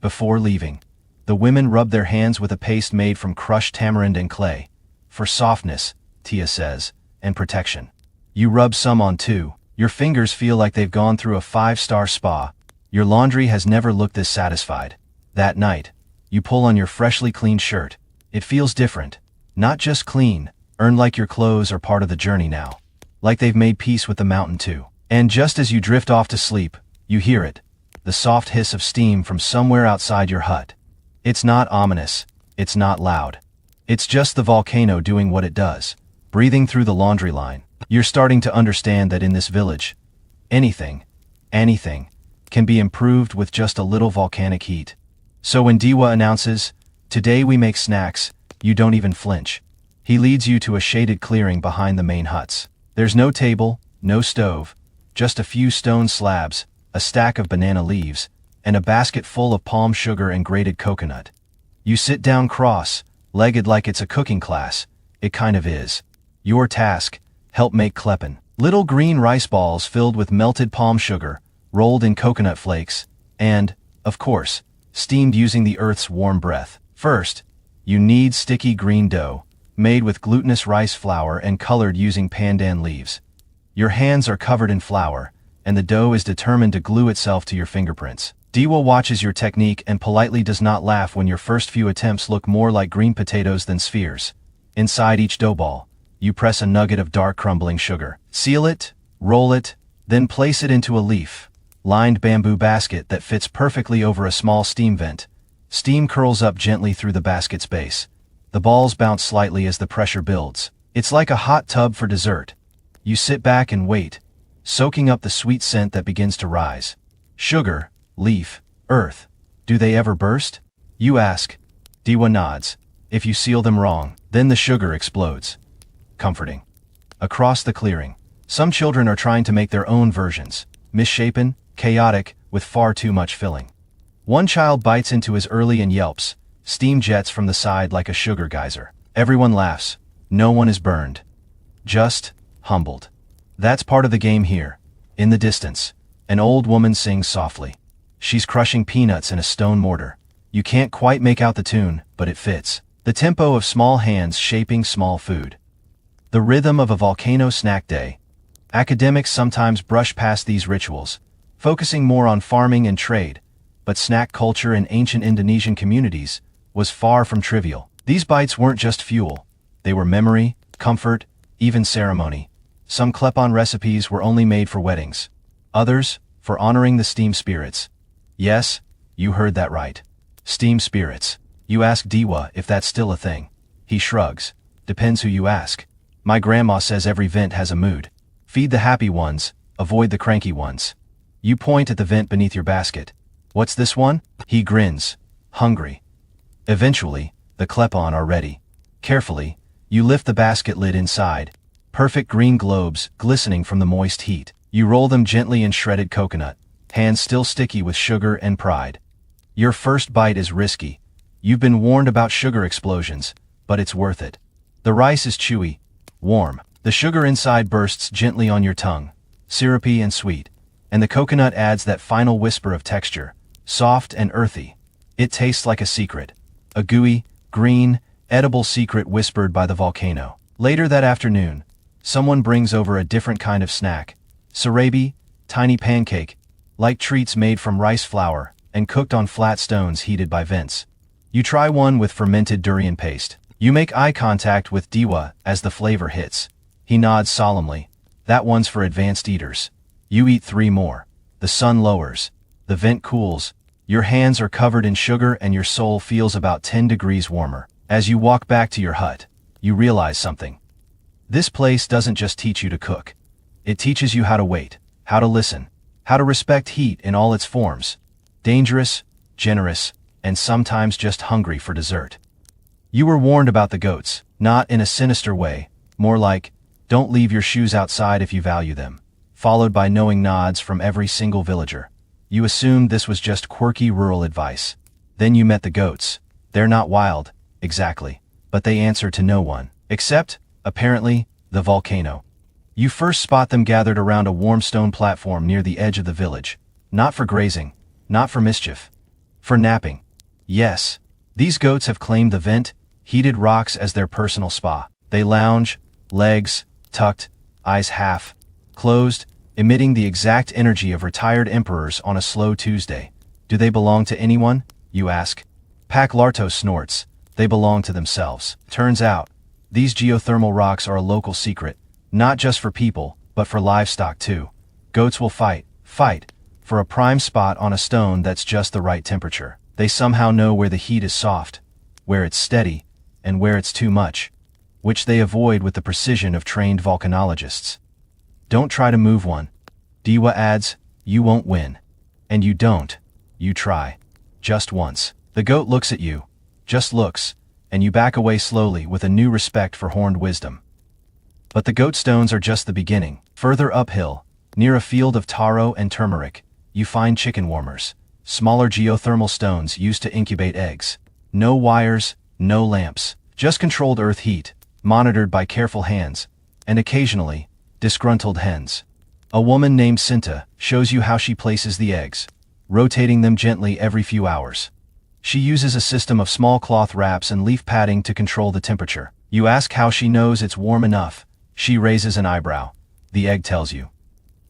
Before leaving, the women rub their hands with a paste made from crushed tamarind and clay. For softness, Tia says, and protection. You rub some on too. Your fingers feel like they've gone through a 5-star spa. Your laundry has never looked this satisfied. That night, you pull on your freshly cleaned shirt. It feels different. Not just clean, earned, like your clothes are part of the journey now. Like they've made peace with the mountain too. And just as you drift off to sleep, you hear it. The soft hiss of steam from somewhere outside your hut. It's not ominous. It's not loud. It's just the volcano doing what it does, breathing through the laundry line. You're starting to understand that in this village, anything can be improved with just a little volcanic heat. So when Diwa announces, "Today we make snacks," you don't even flinch. He leads you to a shaded clearing behind the main huts. There's no table, no stove, just a few stone slabs, a stack of banana leaves, and a basket full of palm sugar and grated coconut. You sit down cross-legged like it's a cooking class. It kind of is. Your task, help make kleppen. Little green rice balls filled with melted palm sugar, rolled in coconut flakes, and, of course, steamed using the earth's warm breath. First, you knead sticky green dough, made with glutinous rice flour and colored using pandan leaves. Your hands are covered in flour, and the dough is determined to glue itself to your fingerprints. Diwa watches your technique and politely does not laugh when your first few attempts look more like green potatoes than spheres. Inside each dough ball, you press a nugget of dark crumbling sugar. Seal it, roll it, then place it into a leaf-lined bamboo basket that fits perfectly over a small steam vent. Steam curls up gently through the basket's base. The balls bounce slightly as the pressure builds. It's like a hot tub for dessert. You sit back and wait, soaking up the sweet scent that begins to rise. Sugar, leaf, earth. Do they ever burst? You ask. Diwa nods. If you seal them wrong, then the sugar explodes. Comforting. Across the clearing, some children are trying to make their own versions, misshapen, chaotic, with far too much filling. One child bites into his early and yelps. Steam jets from the side like a sugar geyser. Everyone laughs. No one is burned. Just humbled. That's part of the game here. In the distance, an old woman sings softly. She's crushing peanuts in a stone mortar. You can't quite make out the tune, but it fits. The tempo of small hands shaping small food. The rhythm of a volcano snack day. Academics sometimes brush past these rituals, focusing more on farming and trade, but snack culture in ancient Indonesian communities was far from trivial. These bites weren't just fuel. They were memory, comfort, even ceremony. Some klepon recipes were only made for weddings. Others, for honoring the steam spirits. Yes, you heard that right. Steam spirits. You ask Diwa if that's still a thing. He shrugs. Depends who you ask. My grandma says every vent has a mood. Feed the happy ones, avoid the cranky ones. You point at the vent beneath your basket. What's this one? He grins. Hungry. Eventually, the klepon are ready. Carefully, you lift the basket lid inside. Perfect green globes glistening from the moist heat. You roll them gently in shredded coconut, hands still sticky with sugar and pride. Your first bite is risky. You've been warned about sugar explosions, but it's worth it. The rice is chewy, warm. The sugar inside bursts gently on your tongue, syrupy and sweet, and the coconut adds that final whisper of texture, soft and earthy. It tastes like a secret. A gooey, green, edible secret whispered by the volcano. Later that afternoon, someone brings over a different kind of snack. Sarabi, tiny pancake, like treats made from rice flour and cooked on flat stones heated by vents. You try one with fermented durian paste. You make eye contact with Diwa as the flavor hits. He nods solemnly. That one's for advanced eaters. You eat 3 more. The sun lowers. The vent cools. Your hands are covered in sugar and your soul feels about 10 degrees warmer. As you walk back to your hut, you realize something. This place doesn't just teach you to cook. It teaches you how to wait, how to listen, how to respect heat in all its forms. Dangerous, generous, and sometimes just hungry for dessert. You were warned about the goats, not in a sinister way, more like, don't leave your shoes outside if you value them, followed by knowing nods from every single villager. You assumed this was just quirky rural advice. Then you met the goats. They're not wild, exactly, but they answer to no one, except, apparently, the volcano. You first spot them gathered around a warm stone platform near the edge of the village, not for grazing, not for mischief, for napping. Yes, these goats have claimed the vent, heated rocks as their personal spa. They lounge, legs tucked, eyes half closed, emitting the exact energy of retired emperors on a slow Tuesday. Do they belong to anyone? You ask. Pak Larto snorts. They belong to themselves. Turns out, these geothermal rocks are a local secret, not just for people, but for livestock too. Goats will fight, for a prime spot on a stone that's just the right temperature. They somehow know where the heat is soft, where it's steady, and where it's too much, which they avoid with the precision of trained volcanologists. Don't try to move one. Diwa adds, you won't win. And you don't. You try. Just once. The goat looks at you. Just looks, and you back away slowly with a new respect for horned wisdom. But the goat stones are just the beginning. Further uphill, near a field of taro and turmeric, you find chicken warmers. Smaller geothermal stones used to incubate eggs. No wires, no lamps. Just controlled earth heat, monitored by careful hands, and occasionally, disgruntled hens. A woman named Sinta shows you how she places the eggs, rotating them gently every few hours. She uses a system of small cloth wraps and leaf padding to control the temperature. You ask how she knows it's warm enough. She raises an eyebrow. The egg tells you.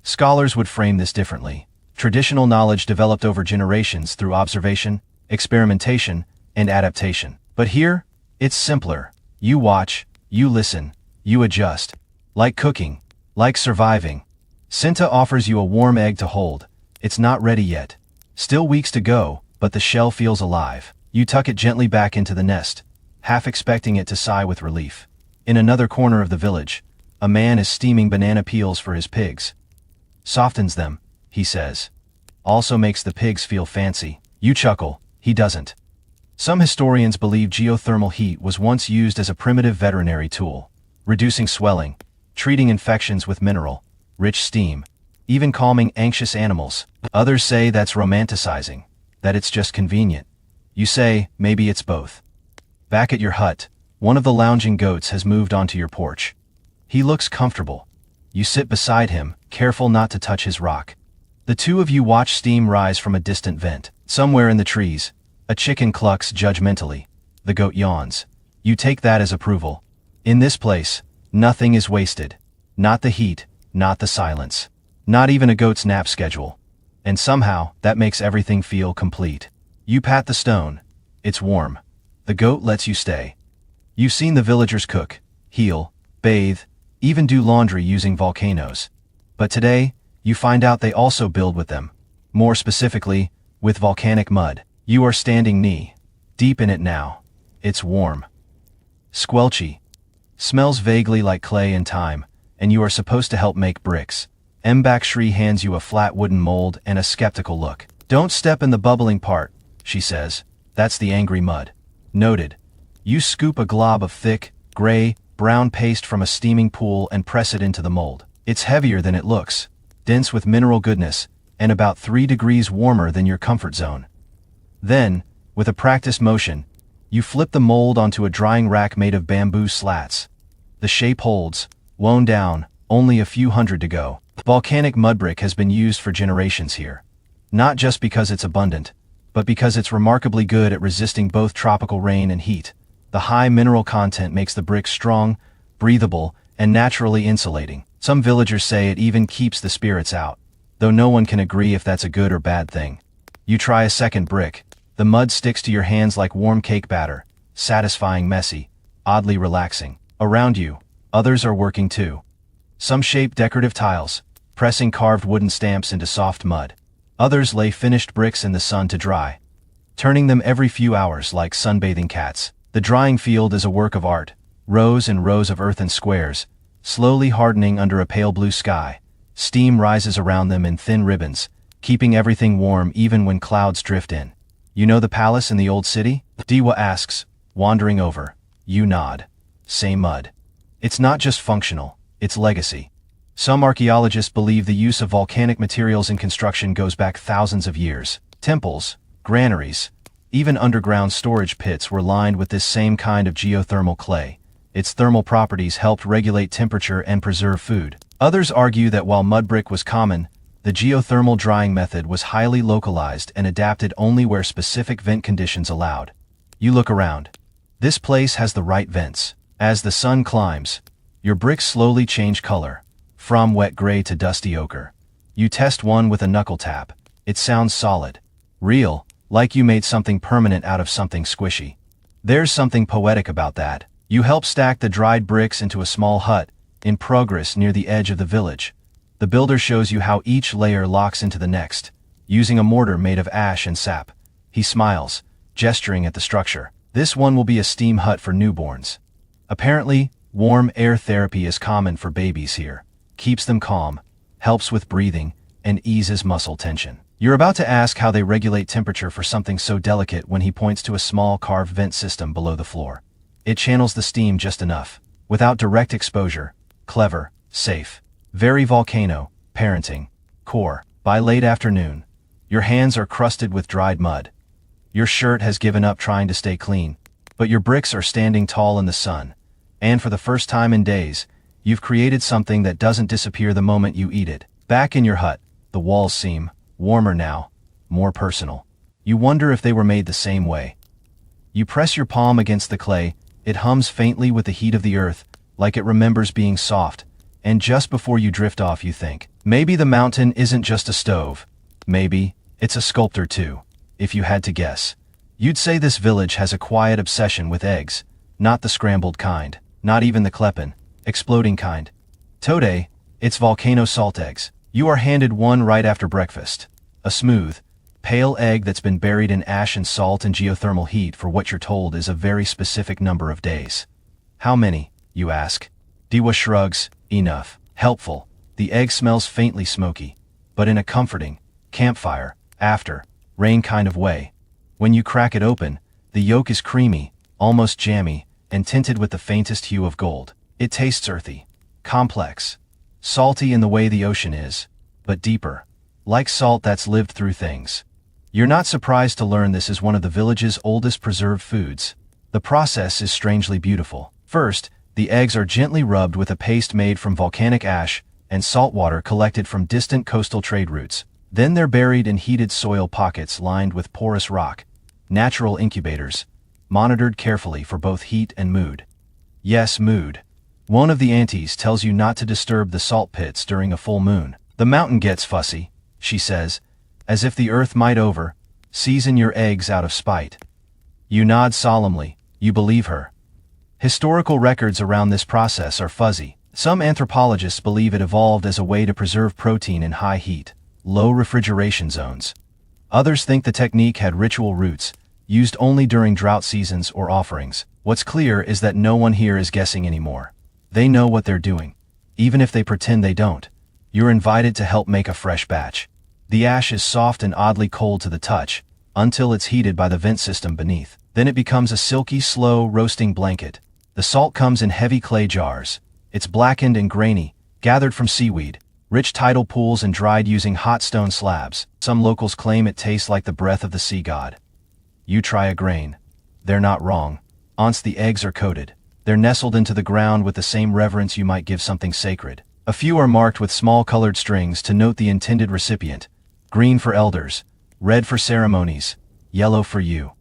Scholars would frame this differently. Traditional knowledge developed over generations through observation, experimentation, and adaptation. But here, it's simpler. You watch, you listen, you adjust. Like cooking, like surviving. Cinta offers you a warm egg to hold. It's not ready yet. Still weeks to go, but the shell feels alive. You tuck it gently back into the nest, half expecting it to sigh with relief. In another corner of the village, a man is steaming banana peels for his pigs. Softens them, he says. Also makes the pigs feel fancy. You chuckle, he doesn't. Some historians believe geothermal heat was once used as a primitive veterinary tool, reducing swelling, treating infections with mineral-rich steam, even calming anxious animals. Others say that's romanticizing, that it's just convenient. You say, maybe it's both. Back at your hut, one of the lounging goats has moved onto your porch. He looks comfortable. You sit beside him, careful not to touch his rock. The two of you watch steam rise from a distant vent. Somewhere in the trees, a chicken clucks judgmentally. The goat yawns. You take that as approval. In this place, nothing is wasted. Not the heat, not the silence. Not even a goat's nap schedule. And somehow, that makes everything feel complete. You pat the stone. It's warm. The goat lets you stay. You've seen the villagers cook, heal, bathe, even do laundry using volcanoes. But today, you find out they also build with them. More specifically, with volcanic mud. You are standing knee deep in it now. It's warm. Squelchy. Smells vaguely like clay and thyme, and you are supposed to help make bricks. Mbakshri hands you a flat wooden mold and a skeptical look. Don't step in the bubbling part, she says. That's the angry mud. Noted. You scoop a glob of thick, gray, brown paste from a steaming pool and press it into the mold. It's heavier than it looks, dense with mineral goodness, and about 3 degrees warmer than your comfort zone. Then, with a practiced motion, you flip the mold onto a drying rack made of bamboo slats. The shape holds, wound down, only a few hundred to go. Volcanic mud brick has been used for generations here. Not just because it's abundant, but because it's remarkably good at resisting both tropical rain and heat. The high mineral content makes the brick strong, breathable, and naturally insulating. Some villagers say it even keeps the spirits out, though no one can agree if that's a good or bad thing. You try a second brick. The mud sticks to your hands like warm cake batter, satisfying, messy, oddly relaxing. Around you, others are working too. Some shape decorative tiles, pressing carved wooden stamps into soft mud. Others lay finished bricks in the sun to dry, turning them every few hours like sunbathing cats. The drying field is a work of art, rows and rows of earthen squares, slowly hardening under a pale blue sky. Steam rises around them in thin ribbons, keeping everything warm even when clouds drift in. You know the palace in the old city? Diwa asks, wandering over. You nod. Same mud. It's not just functional, it's legacy. Some archaeologists believe the use of volcanic materials in construction goes back thousands of years. Temples, granaries, even underground storage pits were lined with this same kind of geothermal clay. Its thermal properties helped regulate temperature and preserve food. Others argue that while mud brick was common, the geothermal drying method was highly localized and adapted only where specific vent conditions allowed. You look around. This place has the right vents. As the sun climbs, your bricks slowly change color, from wet gray to dusty ochre. You test one with a knuckle tap. It sounds solid. Real, like you made something permanent out of something squishy. There's something poetic about that. You help stack the dried bricks into a small hut, in progress near the edge of the village. The builder shows you how each layer locks into the next, using a mortar made of ash and sap. He smiles, gesturing at the structure. This one will be a steam hut for newborns. Apparently, warm air therapy is common for babies here. Keeps them calm, helps with breathing, and eases muscle tension. You're about to ask how they regulate temperature for something so delicate when he points to a small carved vent system below the floor. It channels the steam just enough, without direct exposure. Clever, safe. Very volcano, parenting, core. By late afternoon, your hands are crusted with dried mud. Your shirt has given up trying to stay clean, but your bricks are standing tall in the sun. And for the first time in days, you've created something that doesn't disappear the moment you eat it. Back in your hut, the walls seem warmer now, more personal. You wonder if they were made the same way. You press your palm against the clay. It hums faintly with the heat of the earth, like it remembers being soft. And just before you drift off, you think, maybe the mountain isn't just a stove. Maybe it's a sculptor too, if you had to guess. You'd say this village has a quiet obsession with eggs, not the scrambled kind, not even the klepin, exploding kind. Today, it's volcano salt eggs. You are handed one right after breakfast. A smooth, pale egg that's been buried in ash and salt and geothermal heat for what you're told is a very specific number of days. How many, you ask? Diwa shrugs. Enough. Helpful. The egg smells faintly smoky, but in a comforting, campfire, after, rain kind of way. When you crack it open, the yolk is creamy, almost jammy, and tinted with the faintest hue of gold. It tastes earthy, complex, salty in the way the ocean is, but deeper, like salt that's lived through things. You're not surprised to learn this is one of the village's oldest preserved foods. The process is strangely beautiful. First, the eggs are gently rubbed with a paste made from volcanic ash and salt water collected from distant coastal trade routes. Then they're buried in heated soil pockets lined with porous rock, natural incubators, monitored carefully for both heat and mood. Yes, mood. One of the aunties tells you not to disturb the salt pits during a full moon. The mountain gets fussy, she says, as if the earth might season your eggs out of spite. You nod solemnly, you believe her. Historical records around this process are fuzzy. Some anthropologists believe it evolved as a way to preserve protein in high heat, low refrigeration zones. Others think the technique had ritual roots, used only during drought seasons or offerings. What's clear is that no one here is guessing anymore. They know what they're doing. Even if they pretend they don't, you're invited to help make a fresh batch. The ash is soft and oddly cold to the touch, until it's heated by the vent system beneath. Then it becomes a silky, slow, roasting blanket. The salt comes in heavy clay jars. It's blackened and grainy, gathered from seaweed, rich tidal pools and dried using hot stone slabs. Some locals claim it tastes like the breath of the sea god. You try a grain. They're not wrong. Once the eggs are coated, they're nestled into the ground with the same reverence you might give something sacred. A few are marked with small colored strings to note the intended recipient. Green for elders, red for ceremonies, yellow for you.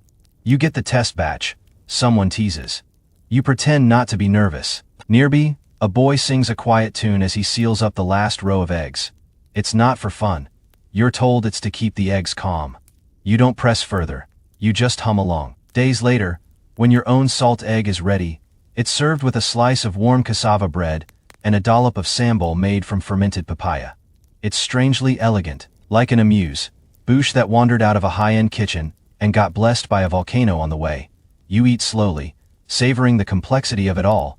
You get the test batch. Someone teases. You pretend not to be nervous. Nearby, a boy sings a quiet tune as he seals up the last row of eggs. It's not for fun. You're told it's to keep the eggs calm. You don't press further. You just hum along. Days later, when your own salt egg is ready, it's served with a slice of warm cassava bread and a dollop of sambal made from fermented papaya. It's strangely elegant, like an amuse-bouche that wandered out of a high-end kitchen and got blessed by a volcano on the way. You eat slowly, savoring the complexity of it all.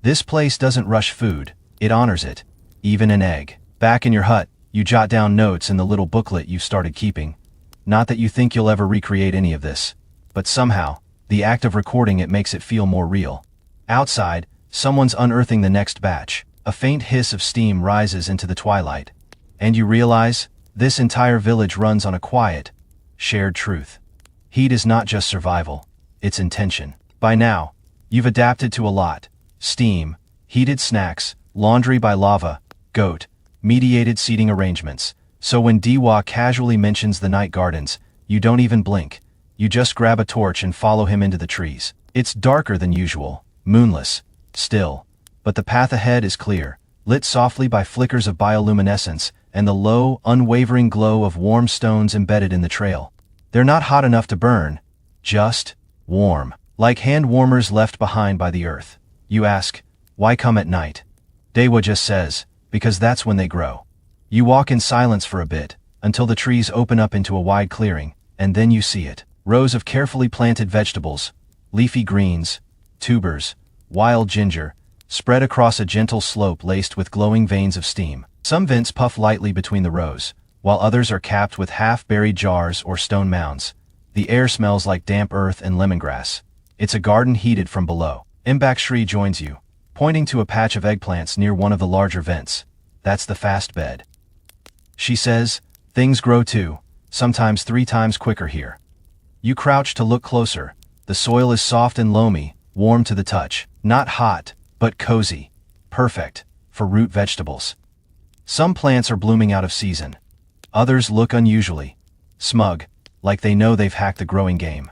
This place doesn't rush food, it honors it, even an egg. Back in your hut, you jot down notes in the little booklet you've started keeping. Not that you think you'll ever recreate any of this, but somehow, the act of recording it makes it feel more real. Outside, someone's unearthing the next batch. A faint hiss of steam rises into the twilight. And you realize, this entire village runs on a quiet, shared truth. Heat is not just survival, it's intention. By now, you've adapted to a lot. Steam, heated snacks, laundry by lava, goat, mediated seating arrangements. So when Diwa casually mentions the night gardens, you don't even blink. You just grab a torch and follow him into the trees. It's darker than usual, moonless, still. But the path ahead is clear, lit softly by flickers of bioluminescence and the low, unwavering glow of warm stones embedded in the trail. They're not hot enough to burn, just warm, like hand warmers left behind by the earth. You ask, why come at night? Dewa just says, because that's when they grow. You walk in silence for a bit, until the trees open up into a wide clearing, and then you see it. Rows of carefully planted vegetables, leafy greens, tubers, wild ginger, spread across a gentle slope laced with glowing veins of steam. Some vents puff lightly between the rows, while others are capped with half-buried jars or stone mounds. The air smells like damp earth and lemongrass. It's a garden heated from below. Mbakshri joins you, pointing to a patch of eggplants near one of the larger vents. That's the fast bed. She says, things grow too, sometimes 3 times quicker here. You crouch to look closer. The soil is soft and loamy, warm to the touch. Not hot, but cozy. Perfect for root vegetables. Some plants are blooming out of season. Others look unusually smug, like they know they've hacked the growing game.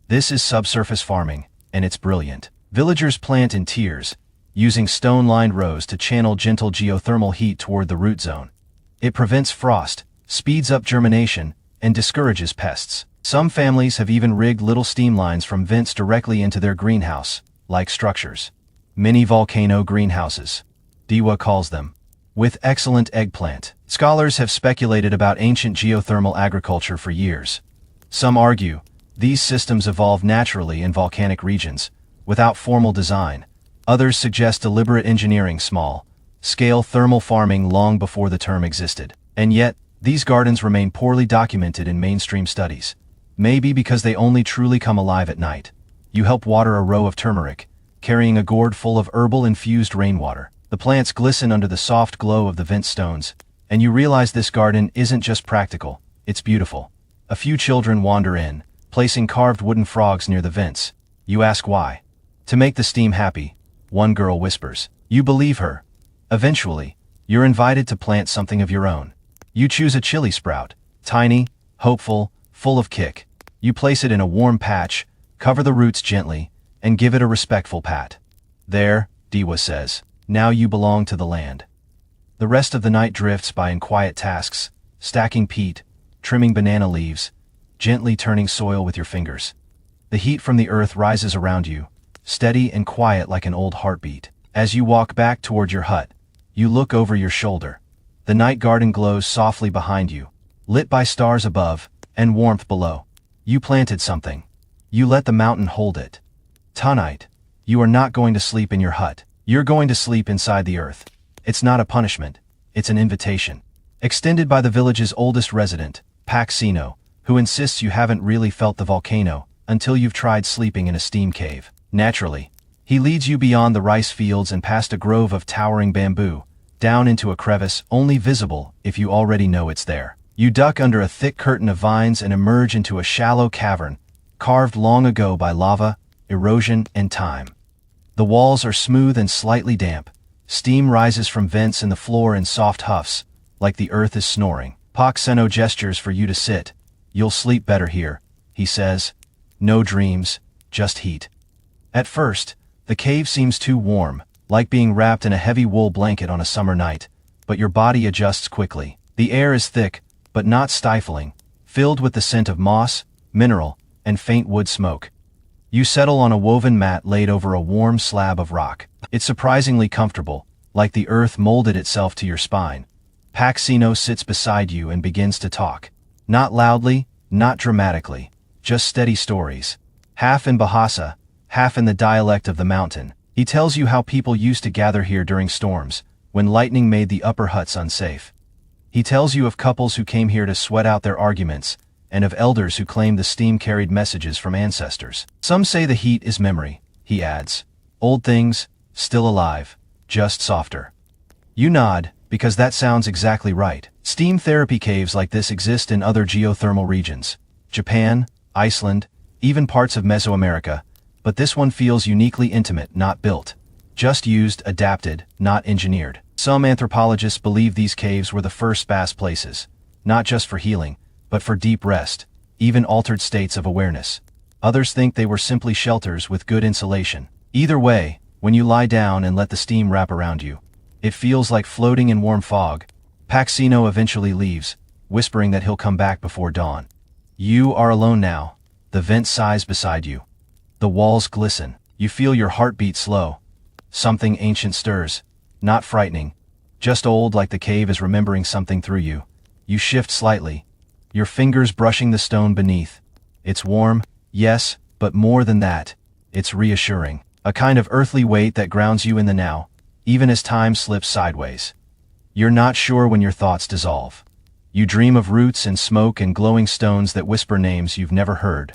This is subsurface farming, and it's brilliant. Villagers plant in tiers, using stone-lined rows to channel gentle geothermal heat toward the root zone. It prevents frost, speeds up germination, and discourages pests. Some families have even rigged little steam lines from vents directly into their greenhouse-like structures. Mini volcano greenhouses, Diwa calls them, with excellent eggplant. Scholars have speculated about ancient geothermal agriculture for years. Some argue these systems evolved naturally in volcanic regions, without formal design. Others suggest deliberate engineering, small-scale thermal farming long before the term existed. And yet, these gardens remain poorly documented in mainstream studies. Maybe because they only truly come alive at night. You help water a row of turmeric, carrying a gourd full of herbal-infused rainwater. The plants glisten under the soft glow of the vent stones, and you realize this garden isn't just practical, it's beautiful. A few children wander in, placing carved wooden frogs near the vents. You ask why. To make the steam happy, one girl whispers. You believe her. Eventually, you're invited to plant something of your own. You choose a chili sprout, tiny, hopeful, full of kick. You place it in a warm patch, cover the roots gently, and give it a respectful pat. There, Diwa says, now you belong to the land. The rest of the night drifts by in quiet tasks, stacking peat, trimming banana leaves, gently turning soil with your fingers. The heat from the earth rises around you, steady and quiet like an old heartbeat. As you walk back toward your hut, you look over your shoulder. The night garden glows softly behind you, lit by stars above and warmth below. You planted something. You let the mountain hold it. Tonight, you are not going to sleep in your hut. You're going to sleep inside the earth. It's not a punishment, it's an invitation. Extended by the village's oldest resident, Paxino, who insists you haven't really felt the volcano until you've tried sleeping in a steam cave. Naturally, he leads you beyond the rice fields and past a grove of towering bamboo, down into a crevice only visible if you already know it's there. You duck under a thick curtain of vines and emerge into a shallow cavern, carved long ago by lava, erosion, and time. The walls are smooth and slightly damp. Steam rises from vents in the floor in soft huffs, like the earth is snoring. Paxino gestures for you to sit. You'll sleep better here, he says. No dreams, just heat. At first, the cave seems too warm, like being wrapped in a heavy wool blanket on a summer night, but your body adjusts quickly. The air is thick, but not stifling, filled with the scent of moss, mineral, and faint wood smoke. You settle on a woven mat laid over a warm slab of rock. It's surprisingly comfortable, like the earth molded itself to your spine. Paxino sits beside you and begins to talk. Not loudly, not dramatically, just steady stories. Half in Bahasa, half in the dialect of the mountain. He tells you how people used to gather here during storms, when lightning made the upper huts unsafe. He tells you of couples who came here to sweat out their arguments, and of elders who claimed the steam carried messages from ancestors. Some say the heat is memory, he adds. Old things, still alive, just softer. You nod, because that sounds exactly right. Steam therapy caves like this exist in other geothermal regions. Japan, Iceland, even parts of Mesoamerica, but this one feels uniquely intimate, not built. Just used, adapted, not engineered. Some anthropologists believe these caves were the first spa places, not just for healing, but for deep rest, even altered states of awareness. Others think they were simply shelters with good insulation. Either way, when you lie down and let the steam wrap around you, it feels like floating in warm fog. Paxino eventually leaves, whispering that he'll come back before dawn. You are alone now. The vent sighs beside you. The walls glisten. You feel your heartbeat slow. Something ancient stirs. Not frightening. Just old, like the cave is remembering something through you. You shift slightly, your fingers brushing the stone beneath. It's warm, yes, but more than that. It's reassuring. A kind of earthly weight that grounds you in the now, even as time slips sideways. You're not sure when your thoughts dissolve. You dream of roots and smoke and glowing stones that whisper names you've never heard,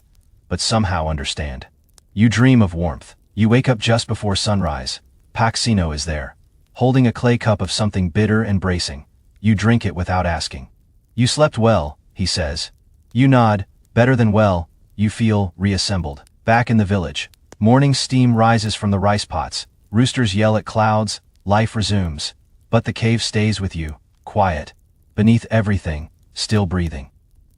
but somehow understand. You dream of warmth. You wake up just before sunrise. Paxino is there, holding a clay cup of something bitter and bracing. You drink it without asking. You slept well, he says. You nod. Better than well. You feel reassembled. Back in the village, morning steam rises from the rice pots. Roosters yell at clouds. Life resumes. But the cave stays with you, quiet. Beneath everything, still breathing.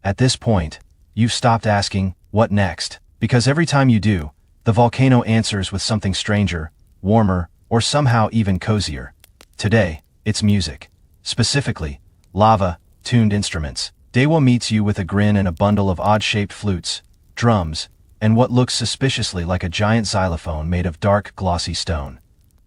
At this point, you've stopped asking, what next? Because every time you do, the volcano answers with something stranger, warmer, or somehow even cozier. Today, it's music. Specifically, lava, tuned instruments. Dewa meets you with a grin and a bundle of odd-shaped flutes, drums, and what looks suspiciously like a giant xylophone made of dark, glossy stone.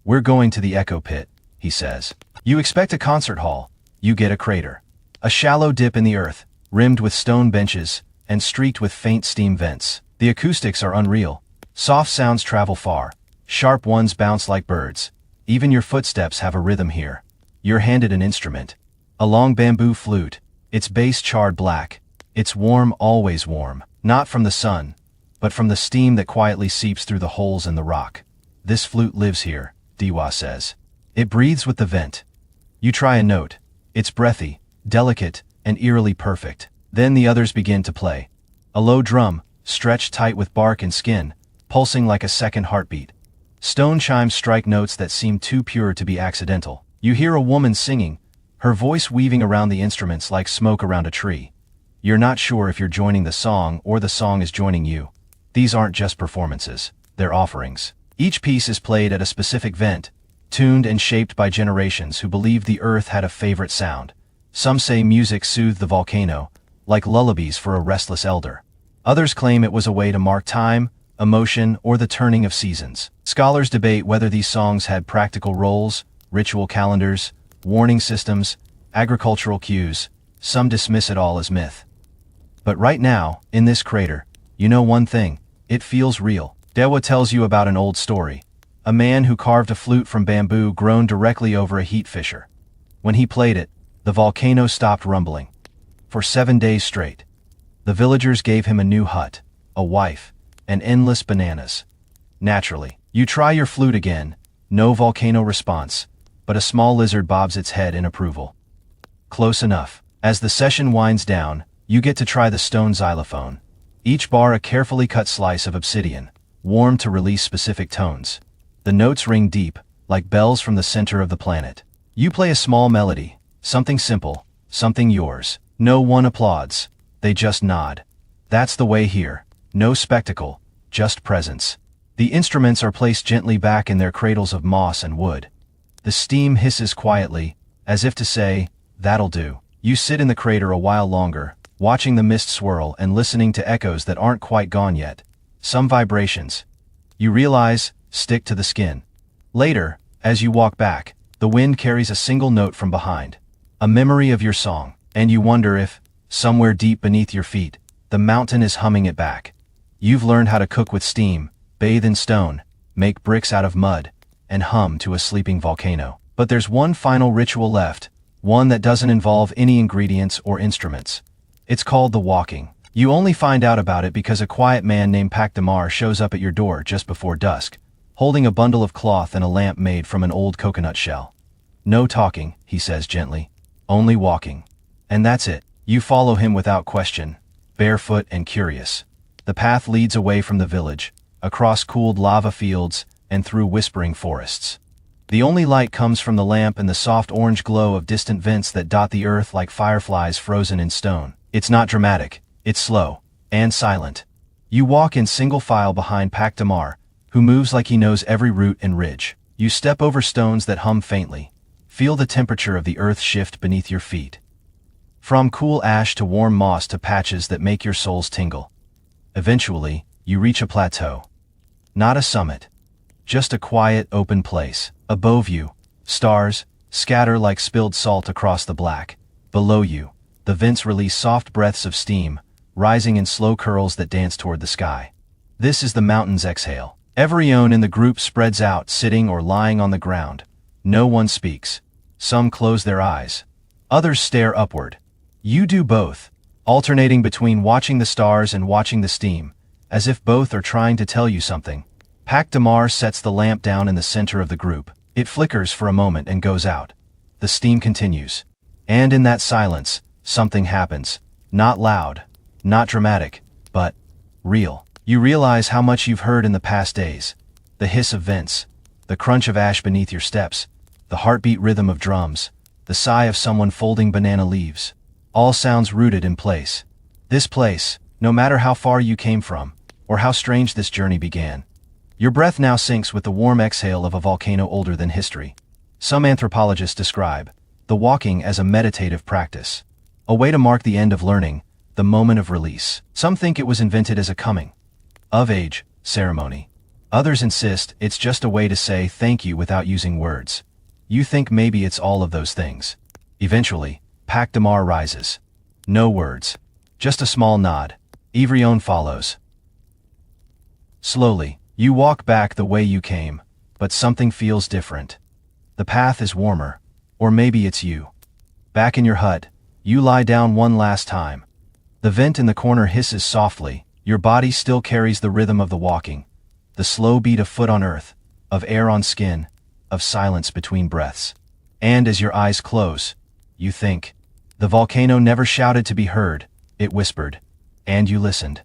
"We're going to the echo pit," he says. You expect a concert hall. You get a crater. A shallow dip in the earth, rimmed with stone benches, and streaked with faint steam vents. The acoustics are unreal. Soft sounds travel far. Sharp ones bounce like birds. Even your footsteps have a rhythm here. You're handed an instrument. A long bamboo flute. Its base charred black. It's warm, always warm. Not from the sun, but from the steam that quietly seeps through the holes in the rock. "This flute lives here," Dewa says. "It breathes with the vent." You try a note. It's breathy, delicate, and eerily perfect. Then the others begin to play. A low drum, stretched tight with bark and skin, pulsing like a second heartbeat. Stone chimes strike notes that seem too pure to be accidental. You hear a woman singing, her voice weaving around the instruments like smoke around a tree. You're not sure if you're joining the song or the song is joining you. These aren't just performances, they're offerings. Each piece is played at a specific vent, tuned and shaped by generations who believed the earth had a favorite sound. Some say music soothed the volcano, like lullabies for a restless elder. Others claim it was a way to mark time, emotion, or the turning of seasons. Scholars debate whether these songs had practical roles, ritual calendars, warning systems, agricultural cues. Some dismiss it all as myth. But right now, in this crater, you know one thing: it feels real. Dewa tells you about an old story. A man who carved a flute from bamboo grown directly over a heat fissure. When he played it, the volcano stopped rumbling. For 7 days straight. The villagers gave him a new hut, a wife, and endless bananas. Naturally, you try your flute again, no volcano response, but a small lizard bobs its head in approval. Close enough. As the session winds down, you get to try the stone xylophone. Each bar a carefully cut slice of obsidian, warmed to release specific tones. The notes ring deep, like bells from the center of the planet. You play a small melody, something simple, something yours. No one applauds, they just nod. That's the way here. No spectacle, just presence. The instruments are placed gently back in their cradles of moss and wood. The steam hisses quietly, as if to say, "That'll do." You sit in the crater a while longer, watching the mist swirl and listening to echoes that aren't quite gone yet. Some vibrations. You realize, stick to the skin. Later, as you walk back, the wind carries a single note from behind. A memory of your song, and you wonder if, somewhere deep beneath your feet, the mountain is humming it back. You've learned how to cook with steam, bathe in stone, make bricks out of mud, and hum to a sleeping volcano. But there's one final ritual left, one that doesn't involve any ingredients or instruments. It's called the walking. You only find out about it because a quiet man named Pakdamar shows up at your door just before dusk, holding a bundle of cloth and a lamp made from an old coconut shell. "No talking," he says gently. "Only walking." And that's it. You follow him without question, barefoot and curious. The path leads away from the village, across cooled lava fields, and through whispering forests. The only light comes from the lamp and the soft orange glow of distant vents that dot the earth like fireflies frozen in stone. It's not dramatic, it's slow, and silent. You walk in single file behind Pakdamar, who moves like he knows every root and ridge. You step over stones that hum faintly. Feel the temperature of the earth shift beneath your feet. From cool ash to warm moss to patches that make your soles tingle. Eventually, you reach a plateau. Not a summit. Just a quiet, open place. Above you, stars scatter like spilled salt across the black. Below you, the vents release soft breaths of steam, rising in slow curls that dance toward the sky. This is the mountain's exhale. Everyone in the group spreads out, sitting or lying on the ground. No one speaks. Some close their eyes. Others stare upward. You do both, alternating between watching the stars and watching the steam, as if both are trying to tell you something. Pakdamar sets the lamp down in the center of the group. It flickers for a moment and goes out. The steam continues. And in that silence, something happens. Not loud, not dramatic, but real. You realize how much you've heard in the past days. The hiss of vents, the crunch of ash beneath your steps, the heartbeat rhythm of drums, the sigh of someone folding banana leaves. All sounds rooted in place. This place, no matter how far you came from, or how strange this journey began. Your breath now syncs with the warm exhale of a volcano older than history. Some anthropologists describe the walking as a meditative practice. A way to mark the end of learning, the moment of release. Some think it was invented as a coming-of-age ceremony. Others insist it's just a way to say thank you without using words. You think maybe it's all of those things. Eventually, Pac Damar rises. No words. Just a small nod. Ivrion follows. Slowly, you walk back the way you came, but something feels different. The path is warmer, or maybe it's you. Back in your hut, you lie down one last time. The vent in the corner hisses softly, your body still carries the rhythm of the walking, the slow beat of foot on earth, of air on skin, of silence between breaths. And as your eyes close, you think, the volcano never shouted to be heard, it whispered. And you listened.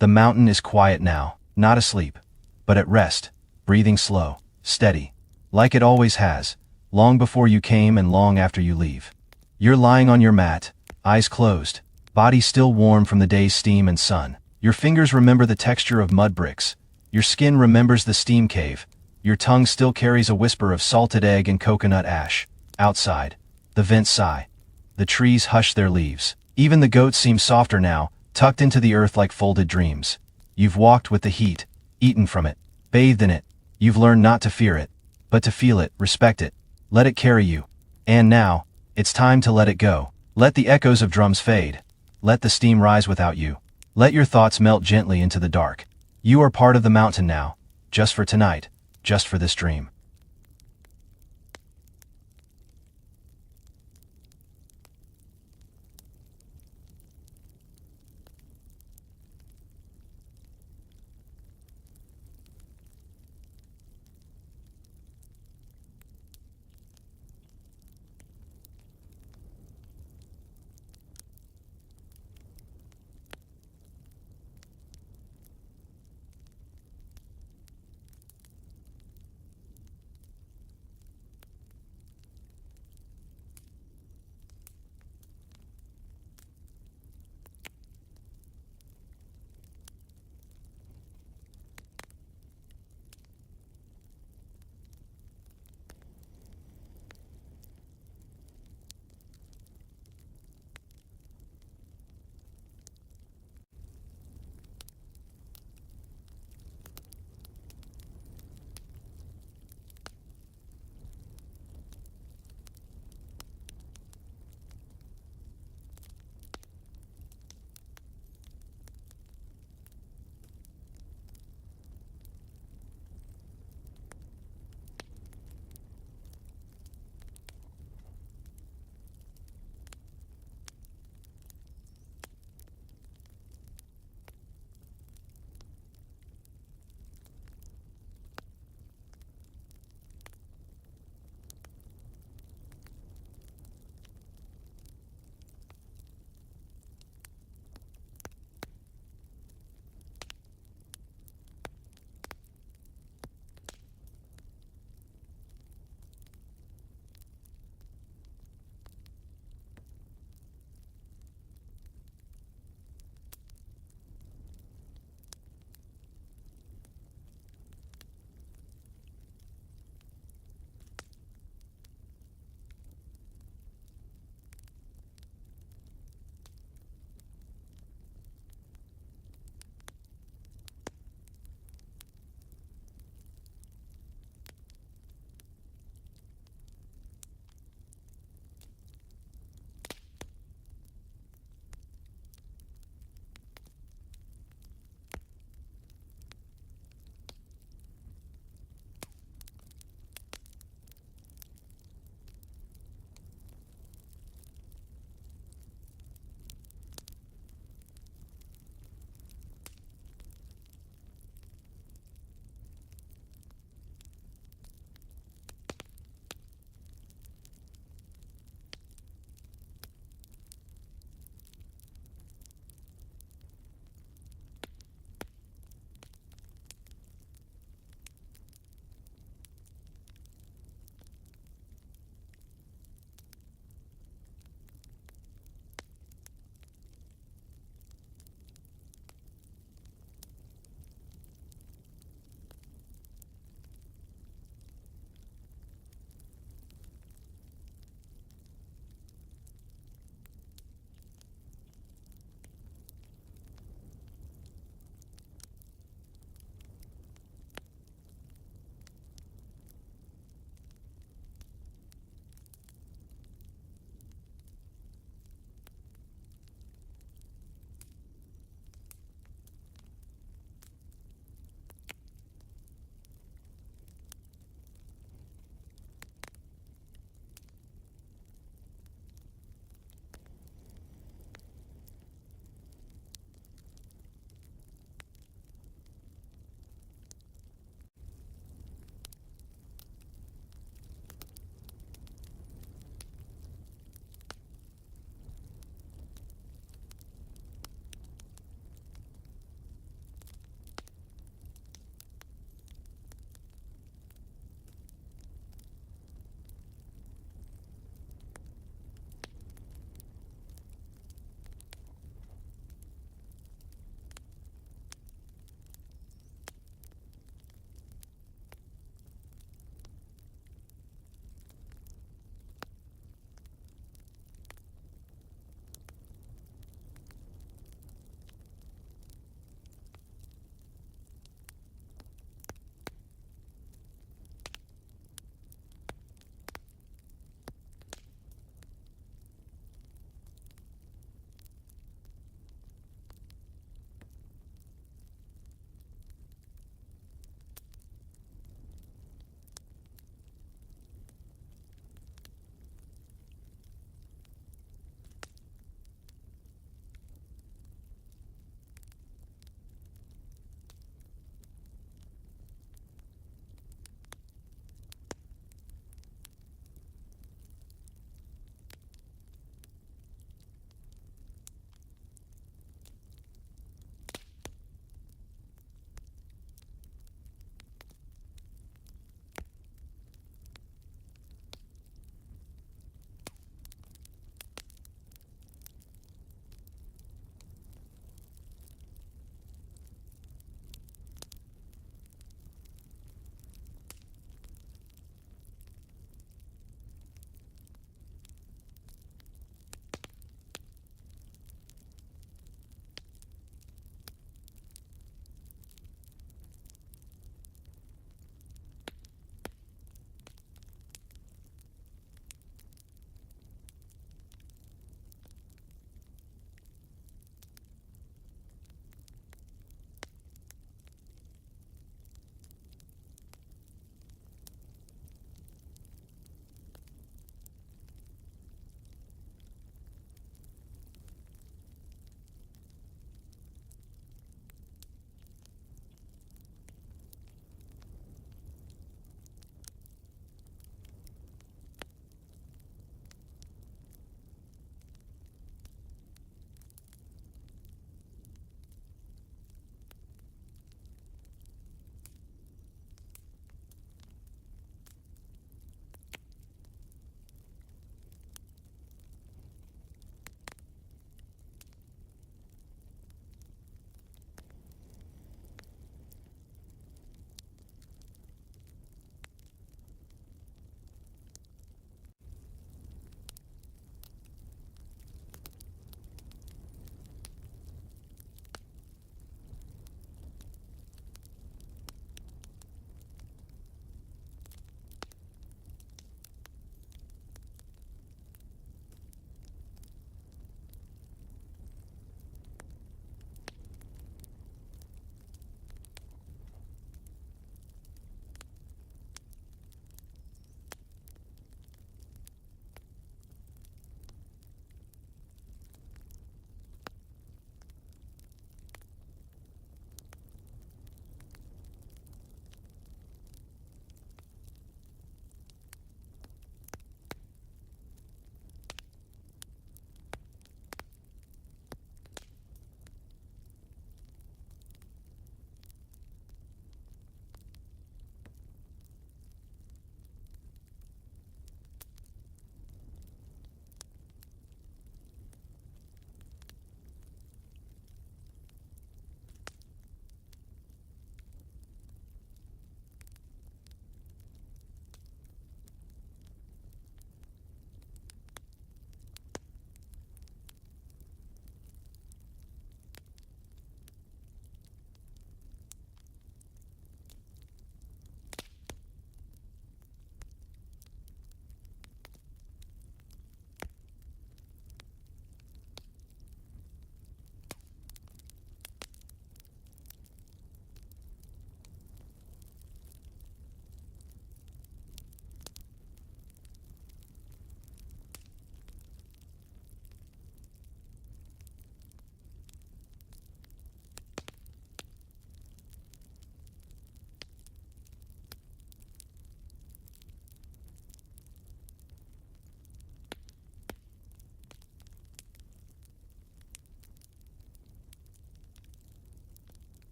The mountain is quiet now, not asleep, but at rest, breathing slow, steady, like it always has, long before you came and long after you leave. You're lying on your mat, eyes closed, body still warm from the day's steam and sun. Your fingers remember the texture of mud bricks. Your skin remembers the steam cave. Your tongue still carries a whisper of salted egg and coconut ash. Outside, the vents sigh. The trees hush their leaves. Even the goats seem softer now, tucked into the earth like folded dreams. You've walked with the heat, eaten from it, bathed in it. You've learned not to fear it, but to feel it, respect it, let it carry you. And now, it's time to let it go. Let the echoes of drums fade. Let the steam rise without you. Let your thoughts melt gently into the dark. You are part of the mountain now, just for tonight, just for this dream.